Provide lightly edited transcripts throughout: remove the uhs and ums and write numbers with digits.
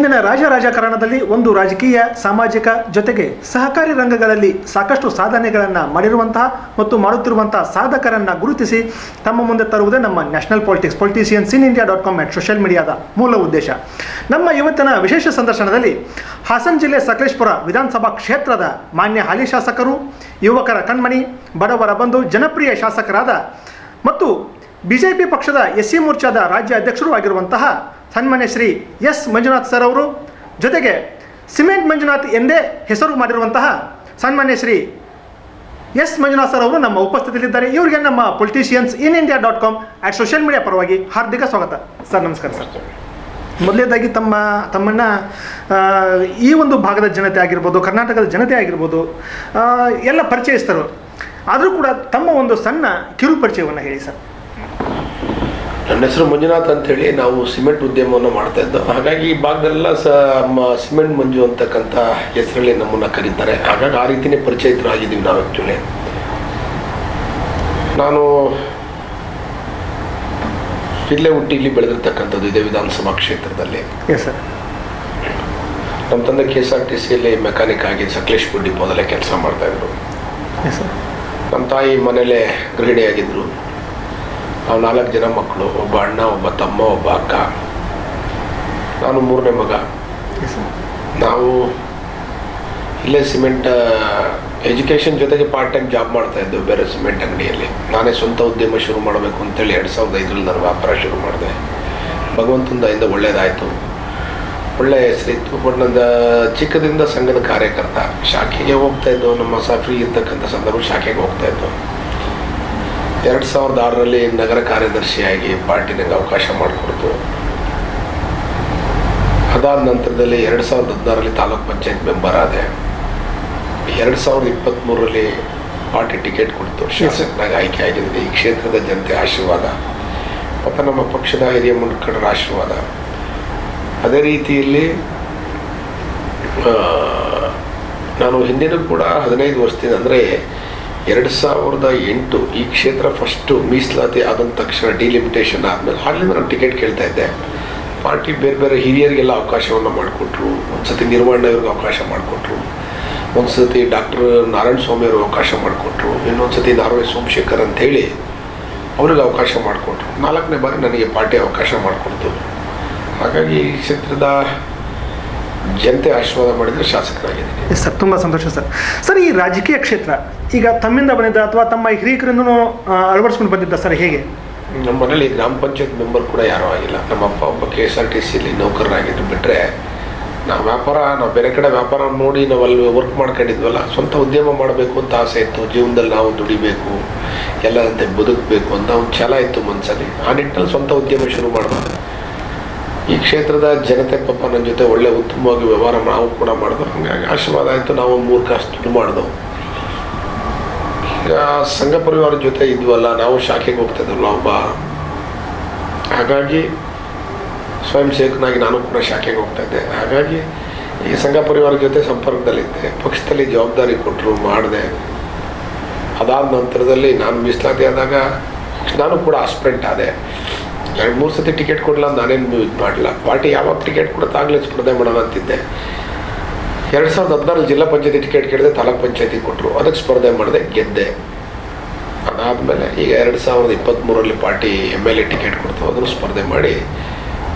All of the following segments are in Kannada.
ಇಂದಿನ ರಾಜಕಾರಣದಲ್ಲಿ ಒಂದು ರಾಜಕೀಯ, ಸಾಮಾಜಿಕ ಜೊತೆಗೆ ಸಹಕಾರಿ ರಂಗಗಳಲ್ಲಿ ಸಾಕಷ್ಟು ಸಾಧನೆಗಳನ್ನು ಮಾಡಿರುವಂತಹ ಮತ್ತು ಮಾಡುತ್ತಿರುವಂತಹ ಸಾಧಕರನ್ನು ಗುರುತಿಸಿ ತಮ್ಮ ಮುಂದೆ ತರುವುದೇ ನಮ್ಮ ನ್ಯಾಷನಲ್ ಪೊಲಿಟಿಷಿಯನ್ಸ್ ಇನ್ ಇಂಡಿಯಾ.com ಸೋಷಿಯಲ್ ಮೀಡಿಯಾದ ಮೂಲ ಉದ್ದೇಶ. ನಮ್ಮ ಇವತ್ತಿನ ವಿಶೇಷ ಸಂದರ್ಶನದಲ್ಲಿ ಹಾಸನ ಜಿಲ್ಲೆ ಸಕಲೇಶಪುರ ವಿಧಾನಸಭಾ ಕ್ಷೇತ್ರದ ಮಾನ್ಯ ಹಾಲಿ ಶಾಸಕರು, ಯುವಕರ ಕಣ್ಮಣಿ, ಬಡವರ ಬಂಧು, ಜನಪ್ರಿಯ ಶಾಸಕರಾದ ಮತ್ತು ಬಿಜೆಪಿ ಪಕ್ಷದ ಎಸ್ಸಿ ಮೋರ್ಚಾದ ರಾಜ್ಯ ಅಧ್ಯಕ್ಷರು ಆಗಿರುವಂತಹ ಸನ್ಮಾನ್ಯ ಶ್ರೀ ಎಸ್ ಮಂಜುನಾಥ್ ಸರ್ ಅವರು, ಜೊತೆಗೆ ಸಿಮೆಂಟ್ ಮಂಜುನಾಥ್ ಎಂದೇ ಹೆಸರು ಮಾಡಿರುವಂತಹ ಸನ್ಮಾನ್ಯ ಶ್ರೀ ಎಸ್ ಮಂಜುನಾಥ್ ಸರ್ ಅವರು ನಮ್ಮ ಉಪಸ್ಥಿತಿಯಲ್ಲಿದ್ದಾರೆ. ಇವರಿಗೆ ನಮ್ಮ ಪೊಲಿಟಿಷಿಯನ್ಸ್ ಇನ್ ಇಂಡಿಯಾ.com ಸೋಷಿಯಲ್ ಮೀಡಿಯಾ ಪರವಾಗಿ ಹಾರ್ದಿಕ ಸ್ವಾಗತ. ಸರ್ ನಮಸ್ಕಾರ. ಸರ್ ಮೊದಲನೇದಾಗಿ ತಮ್ಮನ್ನು ಈ ಒಂದು ಭಾಗದ ಜನತೆ ಆಗಿರ್ಬೋದು, ಕರ್ನಾಟಕದ ಜನತೆ ಆಗಿರ್ಬೋದು ಎಲ್ಲ ಪರಿಚಯಿಸ್ತರು, ಆದರೂ ಕೂಡ ತಮ್ಮ ಒಂದು ಸಣ್ಣ ಕಿರು ಪರಿಚಯವನ್ನು ಹೇಳಿ ಸರ್. ನನ್ನ ಹೆಸರು ಮಂಜುನಾಥ್ ಅಂತೇಳಿ, ನಾವು ಸಿಮೆಂಟ್ ಉದ್ಯಮವನ್ನು ಮಾಡ್ತಾ ಇದ್ದೋ. ಹಾಗಾಗಿ ಈ ಭಾಗದಲ್ಲೆಲ್ಲ ಸಿಮೆಂಟ್ ಮಂಜು ಅಂತಕ್ಕಂಥ ಹೆಸರಲ್ಲಿ ನಮ್ಮನ್ನು ಕರೀತಾರೆ. ಹಾಗಾಗಿ ಆ ರೀತಿಯೇ ಪರಿಚಯಿತರಾಗಿದ್ದೀವಿ ನಾವು. ಆ್ಯಕ್ಚುಲಿ ನಾನು ಇಲ್ಲೇ ಹುಟ್ಟಿ ಇಲ್ಲಿ ಬೆಳೆದಿರ್ತಕ್ಕಂಥದ್ದು ಇದೇ ವಿಧಾನಸಭಾ ಕ್ಷೇತ್ರದಲ್ಲಿ. ಸರ್, ನಮ್ಮ ತಂದೆ KSRTCಯಲ್ಲಿ ಮೆಕ್ಯಾನಿಕ್ ಆಗಿ ಸಕಲೇಶಪುರ ಡಿಪೋದಲ್ಲೇ ಕೆಲಸ ಮಾಡ್ತಾಯಿದ್ರು. ನಮ್ಮ ತಾಯಿ ಮನೇಲೇ ಗೃಹಿಣಿಯಾಗಿದ್ದರು. ನಾವು 4 ಜನ ಮಕ್ಕಳು, ಒಬ್ಬ ಅಣ್ಣ, ಒಬ್ಬ ತಮ್ಮ, ಒಬ್ಬ ಅಕ್ಕ. ನಾನು 3ನೇ ಮಗ. ನಾವು ಇಲ್ಲೇ ಸಿಮೆಂಟ್ ಎಜುಕೇಷನ್ ಜೊತೆಗೆ ಪಾರ್ಟ್ ಟೈಮ್ ಜಾಬ್ ಮಾಡ್ತಾಯಿದ್ದು ಬೇರೆ ಸಿಮೆಂಟ್ ಅಂಗಡಿಯಲ್ಲಿ. ನಾನೇ ಸ್ವಂತ ಉದ್ಯಮ ಶುರು ಮಾಡಬೇಕು ಅಂತೇಳಿ 2005ರಲ್ಲಿ ನಾನು ವ್ಯಾಪಾರ ಶುರು ಮಾಡಿದೆ. ಭಗವಂತನ ದಯಿಂದ ಒಳ್ಳೆಯದಾಯಿತು, ಒಳ್ಳೆಯ ಹೆಸರಿತ್ತು. ಬಟ್ ನನ್ನ ಚಿಕ್ಕದಿಂದ ಸಂಘದ ಕಾರ್ಯಕರ್ತ, ಶಾಖೆಗೆ ಹೋಗ್ತಾಯಿದ್ದು. ನಮ್ಮ ಫ್ರೀ ಇರ್ತಕ್ಕಂಥ ಸಂದರ್ಭ ಶಾಖೆಗೆ ಹೋಗ್ತಾಯಿದ್ದು. 2006ರಲ್ಲಿ ನಗರ ಕಾರ್ಯದರ್ಶಿಯಾಗಿ ಪಾರ್ಟಿ ನನಗೆ ಅವಕಾಶ ಮಾಡಿಕೊಡ್ತು. ಅದಾದ ನಂತರದಲ್ಲಿ 2016ರಲ್ಲಿ ತಾಲೂಕ್ ಪಂಚಾಯತ್ ಮೆಂಬರ್ ಆದೆ. 2023ರಲ್ಲಿ ಪಾರ್ಟಿ ಟಿಕೆಟ್ ಕೊಡ್ತು, ಶಾಸಕನಾಗಿ ಆಯ್ಕೆ ಆಗಿದ್ದೀನಿ. ಈ ಕ್ಷೇತ್ರದ ಜನತೆ ಆಶೀರ್ವಾದ ಮತ್ತು ನಮ್ಮ ಪಕ್ಷದ ಹಿರಿಯ ಮುಖಂಡರ ಆಶೀರ್ವಾದ. ಅದೇ ರೀತಿಯಲ್ಲಿ ನಾನು ಹಿಂದಿನೂ ಕೂಡ 15 ವರ್ಷದಿಂದ, ಅಂದರೆ 2008 ಈ ಕ್ಷೇತ್ರ ಫಸ್ಟು ಮೀಸಲಾತಿ ಆದಂಥ ತಕ್ಷಣ ಡಿಲಿಮಿಟೇಷನ್ ಆದಮೇಲೆ ಆಗಲಿಂದ ನಾನು ಟಿಕೆಟ್ ಕೇಳ್ತಾ ಇದ್ದೆ. ಪಾರ್ಟಿ ಬೇರೆ ಬೇರೆ ಹಿರಿಯರಿಗೆಲ್ಲ ಅವಕಾಶವನ್ನು ಮಾಡಿಕೊಟ್ರು. ಒಂದು ಸತಿ ನಿರ್ವಹಣೆಯವ್ರಿಗೆ ಅವಕಾಶ ಮಾಡಿಕೊಟ್ರು, ಒಂದು ಸತಿ ಡಾಕ್ಟರ್ ನಾರಾಯಣ ಸ್ವಾಮಿಯವ್ರಿಗೆ ಅವಕಾಶ ಮಾಡಿಕೊಟ್ರು, ಇನ್ನೊಂದು ಸತಿ ನಾರ್ವೆ ಸೋಮಶೇಖರ್ ಅಂಥೇಳಿ ಅವ್ರಿಗೆ ಅವಕಾಶ ಮಾಡಿಕೊಟ್ರು. 4ನೇ ಬಾರಿ ನನಗೆ ಪಾರ್ಟಿ ಅವಕಾಶ ಮಾಡಿಕೊಡ್ತು. ಹಾಗಾಗಿ ಈ ಕ್ಷೇತ್ರದ ಜನತೆ ಆಶೀರ್ವಾದ ಮಾಡಿದರೆ ಶಾಸಕರಾಗಿದ್ದೀನಿ. ಸರ್, ತುಂಬ ಸಂತೋಷ ಸರ್. ಸರ್, ಈ ರಾಜಕೀಯ ಕ್ಷೇತ್ರ ಈಗ ತಮ್ಮಿಂದ ಬಂದಿದ್ದ ಅಥವಾ ತಮ್ಮ ಹಿರಿಯರಿಂದನೂ ಅಳವಡಿಸ್ಕೊಂಡು ಬಂದಿದ್ದ ಸರ್, ಹೇಗೆ? ನಮ್ಮ ಮನೇಲಿ ಗ್ರಾಮ ಪಂಚಾಯತ್ ಮೆಂಬರ್ ಕೂಡ ಯಾರೂ ಆಗಿಲ್ಲ. ನಮ್ಮ ಅಪ್ಪ ಒಬ್ಬ KSRTCಯಲ್ಲಿ ನೌಕರರಾಗಿದ್ದು ಬಿಟ್ಟರೆ ನಾವು ಬೇರೆ ಕಡೆ ವ್ಯಾಪಾರ ನೋಡಿ ನಾವು ಅಲ್ಲಿ ವರ್ಕ್ ಮಾಡ್ಕೊಂಡಿದ್ವಲ್ಲ. ಸ್ವಂತ ಉದ್ಯಮ ಮಾಡಬೇಕು ಅಂತ ಆಸೆ ಇತ್ತು. ಜೀವನದಲ್ಲಿ ನಾವು ದುಡಿಬೇಕು, ಎಲ್ಲರಂತೆ ಬದುಕಬೇಕು ಅಂತ ಒಂದು ಛಲ ಇತ್ತು ಮನಸ್ಸಲ್ಲಿ. ಆ ನಿಟ್ಟಿನಲ್ಲಿ ಸ್ವಂತ ಉದ್ಯಮ ಶುರು ಮಾಡಿದೆ. ಈ ಕ್ಷೇತ್ರದ ಜನತೆ ಪಾಪ ನನ್ನ ಜೊತೆ ಒಳ್ಳೆ ಉತ್ತಮವಾಗಿ ವ್ಯವಹಾರ ನಾವು ಕೂಡ ಮಾಡಿದ್ರು. ಹಾಗಾಗಿ ಆಶೀರ್ವಾದ ಆಯಿತು. ನಾವು 3 ಕಾಸು ದುಡ್ಡು ಮಾಡಿದೆವು. ಈಗ ಸಂಘ ಪರಿವಾರದ ಜೊತೆ ಇದ್ವಲ್ಲ, ನಾವು ಶಾಖೆಗೆ ಹೋಗ್ತಾಯಿದ್ವಲ್ಲ ಒಬ್ಬ. ಹಾಗಾಗಿ ಸ್ವಯಂ ಸೇವಕನಾಗಿ ನಾನು ಕೂಡ ಶಾಖೆಗೆ ಹೋಗ್ತಾಯಿದ್ದೆ. ಹಾಗಾಗಿ ಈ ಸಂಘ ಪರಿವಾರದ ಜೊತೆ ಸಂಪರ್ಕದಲ್ಲಿದ್ದೆ. ಪಕ್ಷದಲ್ಲಿ ಜವಾಬ್ದಾರಿ ಕೊಟ್ಟರು, ಮಾಡಿದೆ. ಅದಾದ ನಂತರದಲ್ಲಿ ನಾನು ಮೀಸಲಾತಿ ಆದಾಗ ನಾನು ಕೂಡ ಆಸ್ಪಿರೆಂಟ್ ಆದೆ. 2-3 ಸತಿ ಟಿಕೆಟ್ ಕೊಡಲ್ಲ, ನಾನೇನು ಇದು ಮಾಡಲಿಲ್ಲ. ಪಾರ್ಟಿ ಯಾವಾಗ ಟಿಕೆಟ್ ಕೊಡುತ್ತಾಗಲೇ ಸ್ಪರ್ಧೆ ಮಾಡೋಣ ಅಂತಿದ್ದೆ. 2016 ಜಿಲ್ಲಾ ಪಂಚಾಯತಿ ಟಿಕೆಟ್ ಕೇಳಿದೆ, ತಾಲೂಕ್ ಪಂಚಾಯತಿ ಕೊಟ್ಟರು. ಅದಕ್ಕೆ ಸ್ಪರ್ಧೆ ಮಾಡಿದೆ, ಗೆದ್ದೆ. ಅದಾದಮೇಲೆ ಈಗ 2023ರಲ್ಲಿ ಪಾರ್ಟಿ MLA ಟಿಕೆಟ್ ಕೊಡ್ತು, ಅದನ್ನು ಸ್ಪರ್ಧೆ ಮಾಡಿ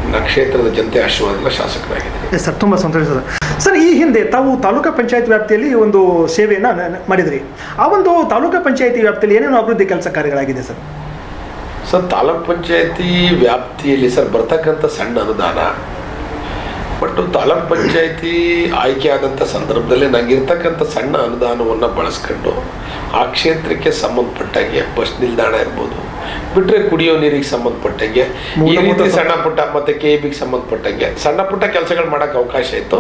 ನನ್ನ ಕ್ಷೇತ್ರದ ಜನತೆ ಆಶೀರ್ವಾದದಿಂದ ಶಾಸಕರಾಗಿದ್ದೀನಿ. ಸರ್, ತುಂಬ ಸಂತೋಷ ಸರ್. ಸರ್, ಈ ಹಿಂದೆ ತಾವು ತಾಲೂಕು ಪಂಚಾಯತ್ ವ್ಯಾಪ್ತಿಯಲ್ಲಿ ಒಂದು ಸೇವೆಯನ್ನು ಮಾಡಿದ್ರಿ. ಆ ಒಂದು ತಾಲೂಕು ಪಂಚಾಯತಿ ವ್ಯಾಪ್ತಿಯಲ್ಲಿ ಏನೇನು ಅಭಿವೃದ್ಧಿ ಕೆಲಸ ಕಾರ್ಯಗಳಾಗಿದೆ ಸರ್? ಸರ್, ತಾಲೂಕ್ ಪಂಚಾಯತಿ ವ್ಯಾಪ್ತಿಯಲ್ಲಿ ಸರ್ ಬರ್ತಕ್ಕಂಥ ಸಣ್ಣ ಅನುದಾನ, ಬಟ್ ತಾಲೂಕ್ ಪಂಚಾಯತಿ ಆಯ್ಕೆ ಆದಂಥ ಸಂದರ್ಭದಲ್ಲಿ ನನಗಿರ್ತಕ್ಕಂಥ ಸಣ್ಣ ಅನುದಾನವನ್ನು ಬಳಸ್ಕೊಂಡು ಆ ಕ್ಷೇತ್ರಕ್ಕೆ ಸಂಬಂಧಪಟ್ಟಂಗೆ ಬಸ್ ನಿಲ್ದಾಣ ಇರ್ಬೋದು, ಬಿಟ್ಟರೆ ಕುಡಿಯೋ ನೀರಿಗೆ ಸಂಬಂಧಪಟ್ಟಂಗೆ ಈ ರೀತಿ ಸಣ್ಣ ಪುಟ್ಟ ಮತ್ತು KEBಗೆ ಸಂಬಂಧಪಟ್ಟಂಗೆ ಸಣ್ಣ ಪುಟ್ಟ ಕೆಲಸಗಳು ಮಾಡೋಕ್ಕೆ ಅವಕಾಶ ಇತ್ತು.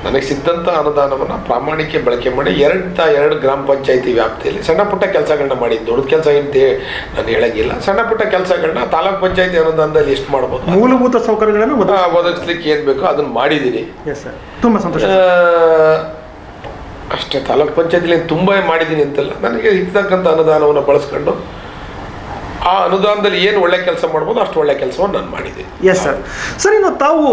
ನನಗೆ ಸಿದ್ದಂಥ ಅನುದಾನವನ್ನು ಪ್ರಾಮಾಣಿಕ ಬಳಕೆ ಮಾಡಿ 2 ಗ್ರಾಮ ಪಂಚಾಯತಿ ವ್ಯಾಪ್ತಿಯಲ್ಲಿ ಸಣ್ಣ ಪುಟ್ಟ ಕೆಲಸಗಳನ್ನ ಮಾಡಿದ್ದು. ದೊಡ್ಡ ಕೆಲಸ ಅಂತ ನಾನು ಹೇಳೋಂಗಿಲ್ಲ. ಸಣ್ಣ ಪುಟ್ಟ ಕೆಲಸಗಳನ್ನ ತಾಲೂಕ್ ಪಂಚಾಯತಿ ಅನುದಾನದಲ್ಲಿ ಎಷ್ಟು ಮಾಡ್ಬೋದು, ಮೂಲಭೂತ ಸೌಕರ್ಯಗಳನ್ನು ಒದಗಿಸ್ಲಿಕ್ಕೆ ಏನು ಬೇಕೋ ಅದನ್ನು ಮಾಡಿದ್ದೀನಿ. ತುಂಬ ಸಂತೋಷ. ಅಷ್ಟೇ, ತಾಲೂಕ್ ಪಂಚಾಯತಿಲಿ ತುಂಬ ಮಾಡಿದ್ದೀನಿ ಅಂತಲ್ಲ, ನನಗೆ ಇರ್ತಕ್ಕಂಥ ಅನುದಾನವನ್ನು ಬಳಸ್ಕೊಂಡು ಆ ಅನುದಾನದಲ್ಲಿ ಏನು ಒಳ್ಳೆ ಕೆಲಸ ಮಾಡ್ಬೋದು ಅಷ್ಟು ಒಳ್ಳೆ ಕೆಲಸವನ್ನು ನಾನು ಮಾಡಿದೆ. Yes sir. ಸರ್, ಇನ್ನು ತಾವು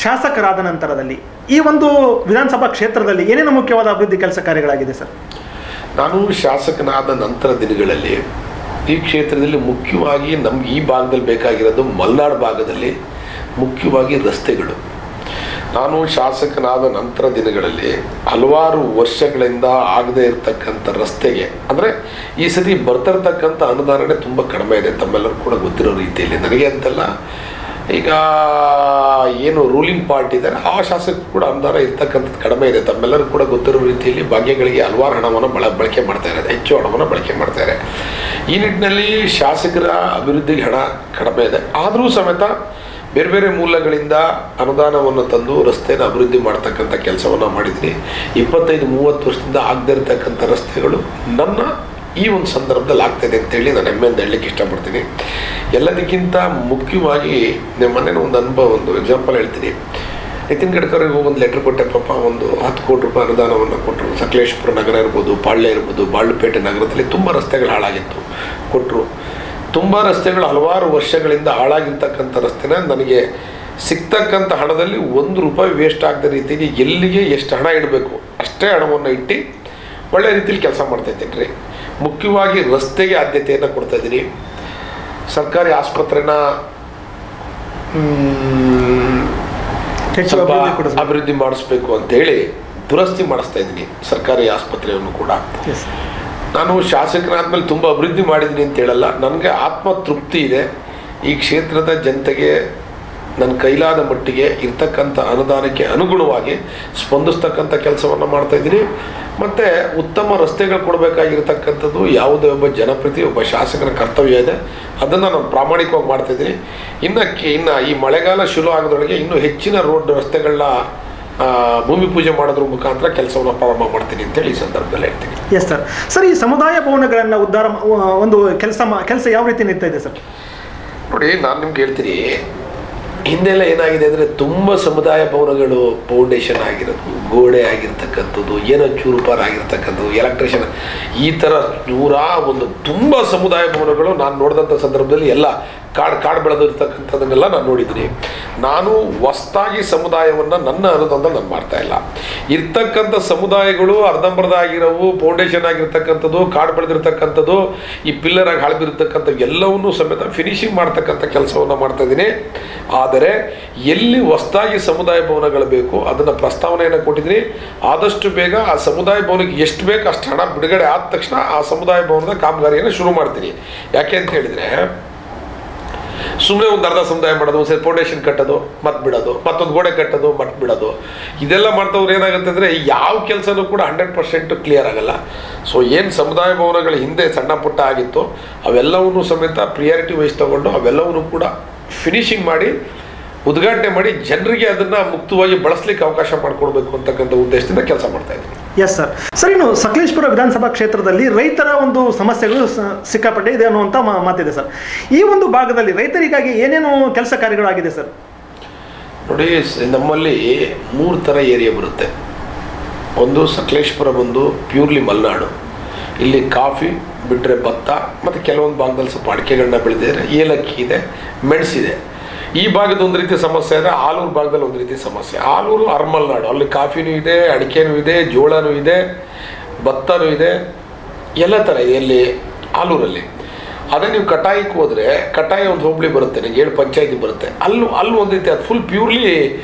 ಶಾಸಕರಾದ ನಂತರದಲ್ಲಿ ಈ ಒಂದು ವಿಧಾನಸಭಾ ಕ್ಷೇತ್ರದಲ್ಲಿ ಏನೇನು ಮುಖ್ಯವಾದ ಅಭಿವೃದ್ಧಿ ಕೆಲಸ ಕಾರ್ಯಗಳಾಗಿದೆ ಸರ್? ನಾನು ಶಾಸಕನಾದ ನಂತರ ದಿನಗಳಲ್ಲಿ ಈ ಕ್ಷೇತ್ರದಲ್ಲಿ ಮುಖ್ಯವಾಗಿ ನಮ್ಗೆ ಈ ಭಾಗದಲ್ಲಿ ಬೇಕಾಗಿರೋದು ಮಲೆನಾಡು ಭಾಗದಲ್ಲಿ ಮುಖ್ಯವಾಗಿ ರಸ್ತೆಗಳು. ನಾನು ಶಾಸಕನಾದ ನಂತರ ದಿನಗಳಲ್ಲಿ ಹಲವಾರು ವರ್ಷಗಳಿಂದ ಆಗದೇ ಇರತಕ್ಕಂಥ ರಸ್ತೆಗೆ, ಅಂದರೆ ಈ ಸತಿ ಬರ್ತಿರ್ತಕ್ಕಂಥ ಅನುದಾನನೇ ತುಂಬ ಕಡಿಮೆ ಇದೆ, ತಮ್ಮೆಲ್ಲರೂ ಕೂಡ ಗೊತ್ತಿರೋ ರೀತಿಯಲ್ಲಿ. ನನಗೆ ಅಂತಲ್ಲ, ಈಗ ಏನು ರೂಲಿಂಗ್ ಪಾರ್ಟಿ ಇದ್ದಾರೆ ಆ ಶಾಸಕರು ಕೂಡ ಅನುದಾನ ಇರ್ತಕ್ಕಂಥದ್ದು ಕಡಿಮೆ ಇದೆ. ತಮ್ಮೆಲ್ಲರೂ ಕೂಡ ಗೊತ್ತಿರೋ ರೀತಿಯಲ್ಲಿ ಭಾಗ್ಯಗಳಿಗೆ ಹಲವಾರು ಹಣವನ್ನು ಬಳಕೆ ಮಾಡ್ತಾ ಇದ್ದಾರೆ, ಹೆಚ್ಚು ಹಣವನ್ನು ಬಳಕೆ ಮಾಡ್ತಾರೆ. ಈ ನಿಟ್ಟಿನಲ್ಲಿ ಶಾಸಕರ ಅಭಿವೃದ್ಧಿಗೆ ಹಣ ಕಡಿಮೆ ಇದೆ. ಆದರೂ ಸಮೇತ ಬೇರೆ ಬೇರೆ ಮೂಲಗಳಿಂದ ಅನುದಾನವನ್ನು ತಂದು ರಸ್ತೆನ ಅಭಿವೃದ್ಧಿ ಮಾಡ್ತಕ್ಕಂಥ ಕೆಲಸವನ್ನು ಮಾಡಿದ್ದೀನಿ. 25-30 ವರ್ಷದಿಂದ ಆಗದೇ ಇರತಕ್ಕಂಥ ರಸ್ತೆಗಳು ನನ್ನ ಈ ಒಂದು ಸಂದರ್ಭದಲ್ಲಿ ಆಗ್ತಾಯಿದೆ ಅಂತೇಳಿ ನಾನು ಹೆಮ್ಮೆಯಿಂದ ಹೇಳಲಿಕ್ಕೆ ಇಷ್ಟಪಡ್ತೀನಿ. ಎಲ್ಲದಕ್ಕಿಂತ ಮುಖ್ಯವಾಗಿ ಮೊನ್ನೆ ಒಂದು ಅನುಭವ, ಒಂದು ಎಕ್ಸಾಂಪಲ್ ಹೇಳ್ತೀನಿ. ನಿತಿನ್ ಗಡ್ಕರಿಗೆ ಒಂದು ಲೆಟ್ರ್ ಕೊಟ್ಟೆ, ಪಾಪ ಒಂದು 10 ಕೋಟಿ ರೂಪಾಯಿ ಅನುದಾನವನ್ನು ಕೊಟ್ಟರು. ಸಕಲೇಶಪುರ ನಗರ ಇರ್ಬೋದು, ಪಾಳ್ಯ ಇರ್ಬೋದು, ಬಾಳುಪೇಟೆ ನಗರದಲ್ಲಿ ತುಂಬ ರಸ್ತೆಗಳು ಹಾಳಾಗಿತ್ತು, ಕೊಟ್ಟರು. ತುಂಬ ರಸ್ತೆಗಳು ಹಲವಾರು ವರ್ಷಗಳಿಂದ ಹಾಳಾಗಿರ್ತಕ್ಕಂಥ ರಸ್ತೆನ ನನಗೆ ಸಿಗ್ತಕ್ಕಂಥ ಹಣದಲ್ಲಿ 1 ರೂಪಾಯಿ ವೇಸ್ಟ್ ಆಗದ ರೀತಿಗೆ ಎಲ್ಲಿಗೆ ಎಷ್ಟು ಹಣ ಇಡಬೇಕು ಅಷ್ಟೇ ಹಣವನ್ನು ಇಟ್ಟು ಒಳ್ಳೆ ರೀತಿಯಲ್ಲಿ ಕೆಲಸ ಮಾಡ್ತಾಯಿದ್ದೀನಿ ರೀ. ಮುಖ್ಯವಾಗಿ ರಸ್ತೆಗೆ ಆದ್ಯತೆಯನ್ನು ಕೊಡ್ತಾಯಿದ್ದೀನಿ. ಸರ್ಕಾರಿ ಆಸ್ಪತ್ರೆನ ಸ್ವಲ್ಪ ಅಭಿವೃದ್ಧಿ ಮಾಡಿಸ್ಬೇಕು ಅಂತೇಳಿ ದುರಸ್ತಿ ಮಾಡಿಸ್ತಾ ಇದ್ದೀನಿ ಸರ್ಕಾರಿ ಆಸ್ಪತ್ರೆಯನ್ನು ಕೂಡ. ನಾನು ಶಾಸಕನಾದ್ಮೇಲೆ ತುಂಬ ಅಭಿವೃದ್ಧಿ ಮಾಡಿದ್ದೀನಿ ಅಂತ ಹೇಳಲ್ಲ, ನನಗೆ ಆತ್ಮತೃಪ್ತಿ ಇದೆ. ಈ ಕ್ಷೇತ್ರದ ಜನತೆಗೆ ನನ್ನ ಕೈಲಾದ ಮಟ್ಟಿಗೆ ಇರ್ತಕ್ಕಂಥ ಅನುದಾನಕ್ಕೆ ಅನುಗುಣವಾಗಿ ಸ್ಪಂದಿಸ್ತಕ್ಕಂಥ ಕೆಲಸವನ್ನು ಮಾಡ್ತಾಯಿದ್ದೀನಿ. ಮತ್ತು ಉತ್ತಮ ರಸ್ತೆಗಳು ಕೊಡಬೇಕಾಗಿರ್ತಕ್ಕಂಥದ್ದು ಯಾವುದೇ ಒಬ್ಬ ಜನಪ್ರತಿ ಒಬ್ಬ ಶಾಸಕನ ಕರ್ತವ್ಯ ಇದೆ. ಅದನ್ನು ನಾನು ಪ್ರಾಮಾಣಿಕವಾಗಿ ಮಾಡ್ತಾಯಿದ್ದೀನಿ. ಇನ್ನು ಈ ಮಳೆಗಾಲ ಶುರು ಆಗೋದ್ರೊಳಗೆ ಇನ್ನೂ ಹೆಚ್ಚಿನ ರೋಡ್ ರಸ್ತೆಗಳನ್ನ ಭೂಮಿ ಪೂಜೆ ಮಾಡೋದ್ರ ಮುಖಾಂತರ ಕೆಲಸವನ್ನು ಪ್ರಾರಂಭ ಮಾಡ್ತೀನಿ ಅಂತೇಳಿ ಈ ಸಂದರ್ಭದಲ್ಲಿ ಹೇಳ್ತೀನಿ. Yes sir. ಸರ್, ಈ ಸಮುದಾಯ ಭವನಗಳನ್ನು ಉದ್ಧಾರ ಒಂದು ಕೆಲಸ ಯಾವ ರೀತಿ ನಡೀತಾ ಇದೆ ಸರ್? ನೋಡಿ, ನಾನು ನಿಮ್ಗೆ ಹೇಳ್ತೀನಿ, ಹಿಂದೆಲ್ಲ ಏನಾಗಿದೆ ಅಂದರೆ ತುಂಬ ಸಮುದಾಯ ಭವನಗಳು ಫೌಂಡೇಶನ್ ಆಗಿರೋದು, ಗೋಡೆ ಆಗಿರ್ತಕ್ಕಂಥದ್ದು, ಏನೋ ಚೂರುಪಾರು ಆಗಿರ್ತಕ್ಕಂಥದ್ದು, ಎಲೆಕ್ಟ್ರಿಷಿಯನ್, ಈ ಥರ ತುಂಬ ಸಮುದಾಯ ಭವನಗಳು ನಾನು ನೋಡಿದಂಥ ಸಂದರ್ಭದಲ್ಲಿ ಎಲ್ಲ ಕಾಡು ಬೆಳೆದಿರ್ತಕ್ಕಂಥದ್ದನ್ನೆಲ್ಲ ನಾನು ನೋಡಿದ್ದೀನಿ. ನಾನು ಹೊಸ್ದಾಗಿ ಸಮುದಾಯವನ್ನು ನನ್ನ ಅನುದಾನದಲ್ಲಿ ನಾನು ಮಾಡ್ತಾಯಿಲ್ಲ. ಇರ್ತಕ್ಕಂಥ ಸಮುದಾಯಗಳು ಅರ್ಧಂಬರ್ಧ ಆಗಿರೋವು, ಫೌಂಡೇಶನ್ ಆಗಿರ್ತಕ್ಕಂಥದ್ದು, ಕಾಡು ಬೆಳೆದಿರ್ತಕ್ಕಂಥದ್ದು, ಈ ಪಿಲ್ಲರಾಗಿ ಹಾಳ್ಬಿರ್ತಕ್ಕಂಥ ಎಲ್ಲವನ್ನೂ ಸಮೇತ ಫಿನಿಶಿಂಗ್ ಮಾಡ್ತಕ್ಕಂಥ ಕೆಲಸವನ್ನು ಮಾಡ್ತಾಯಿದ್ದೀನಿ. ಆದರೆ ಎಲ್ಲಿ ಹೊಸ್ದಾಗಿ ಸಮುದಾಯ ಭವನಗಳು ಬೇಕು ಅದನ್ನು ಪ್ರಸ್ತಾವನೆಯನ್ನು ಕೊಟ್ಟಿದ್ದೀನಿ. ಆದಷ್ಟು ಬೇಗ ಆ ಸಮುದಾಯ ಭವನಕ್ಕೆ ಎಷ್ಟು ಬೇಕು ಅಷ್ಟು ಹಣ ಬಿಡುಗಡೆ ಆದ ತಕ್ಷಣ ಆ ಸಮುದಾಯ ಭವನದ ಕಾಮಗಾರಿಯನ್ನು ಶುರು ಮಾಡ್ತೀನಿ. ಯಾಕೆ ಅಂತ ಹೇಳಿದರೆ, ಸುಮ್ಮನೆ ಒಂದು ಅರ್ಧ ಸಮುದಾಯ ಮಾಡೋದು, ಒಂದು ಸರಿ ಫೌಂಡೇಶನ್ ಕಟ್ಟೋದು ಮತ್ತೆ ಬಿಡೋದು, ಮತ್ತೊಂದು ಗೋಡೆ ಕಟ್ಟೋದು ಮತ್ತೆ ಬಿಡೋದು, ಇದೆಲ್ಲ ಮಾಡ್ತವ್ರು ಏನಾಗುತ್ತೆ ಅಂದರೆ ಯಾವ ಕೆಲಸನೂ ಕೂಡ 100% ಕ್ಲಿಯರ್ ಆಗಲ್ಲ. ಸೊ ಏನು ಸಮುದಾಯ ಭವನಗಳು ಹಿಂದೆ ಸಣ್ಣ ಪುಟ್ಟ ಆಗಿತ್ತು ಅವೆಲ್ಲವನ್ನೂ ಸಮೇತ ಪ್ರಿಯಾರಿಟಿ ವೈಸ್ ತಗೊಂಡು ಅವೆಲ್ಲವನ್ನೂ ಕೂಡ ಫಿನಿಶಿಂಗ್ ಮಾಡಿ ಉದ್ಘಾಟನೆ ಮಾಡಿ ಜನರಿಗೆ ಅದನ್ನು ಮುಕ್ತವಾಗಿ ಬಳಸಲಿಕ್ಕೆ ಅವಕಾಶ ಮಾಡಿಕೊಡ್ಬೇಕು ಅಂತಕ್ಕಂಥ ಉದ್ದೇಶದಿಂದ ಕೆಲಸ ಮಾಡ್ತಾ ಇದ್ದೀನಿ. Yes sir. ಸರ್, ಇನ್ನು ಸಕಲೇಶಪುರ ವಿಧಾನಸಭಾ ಕ್ಷೇತ್ರದಲ್ಲಿ ರೈತರ ಒಂದು ಸಮಸ್ಯೆಗಳು ಸಿಕ್ಕಾಪಟ್ಟೆ ಇದೆ ಅನ್ನುವಂಥ ಮಾತಿದೆ ಸರ್. ಈ ಒಂದು ಭಾಗದಲ್ಲಿ ರೈತರಿಗಾಗಿ ಏನೇನು ಕೆಲಸ ಕಾರ್ಯಗಳಾಗಿದೆ ಸರ್? ನೋಡಿ, ನಮ್ಮಲ್ಲಿ 3 ಥರ ಏರಿಯಾ ಬರುತ್ತೆ. ಒಂದು ಸಕಲೇಶಪುರ ಬಂದು ಪ್ಯೂರ್ಲಿ ಮಲೆನಾಡು, ಇಲ್ಲಿ ಕಾಫಿ ಬಿಟ್ಟರೆ ಭತ್ತ ಮತ್ತು ಕೆಲವೊಂದು ಭಾಗದಲ್ಲಿ ಸ್ವಲ್ಪ ಅಡಿಕೆಗಳನ್ನ ಬೆಳೆದಿದ್ದಾರೆ, ಏಲಕ್ಕಿ ಇದೆ, ಮೆಣಸಿದೆ. ಈ ಭಾಗದ ಒಂದು ರೀತಿ ಸಮಸ್ಯೆ ಇದೆ. ಆಲೂರು ಭಾಗದಲ್ಲಿ ಒಂದು ರೀತಿ ಸಮಸ್ಯೆ. ಆಲೂರು ಅರ್ಮಲ್ನಾಡು, ಅಲ್ಲಿ ಕಾಫಿನೂ ಇದೆ, ಅಡಿಕೆನೂ ಇದೆ, ಜೋಳನೂ ಇದೆ, ಭತ್ತನೂ ಇದೆ, ಎಲ್ಲ ಥರ ಇದೆ ಇಲ್ಲಿ ಆಲೂರಲ್ಲಿ. ಅದೇ ನೀವು ಕಟಾಯಿಗೆ ಹೋದರೆ, ಕಟಾಯಿ ಒಂದು ಹೋಬಳಿ ಬರುತ್ತೆ, ನಿಮಗೆ 7 ಪಂಚಾಯತಿ ಬರುತ್ತೆ, ಅಲ್ಲೂ ಒಂದು ರೀತಿ ಅದು ಫುಲ್ ಪ್ಯೂರ್ಲಿ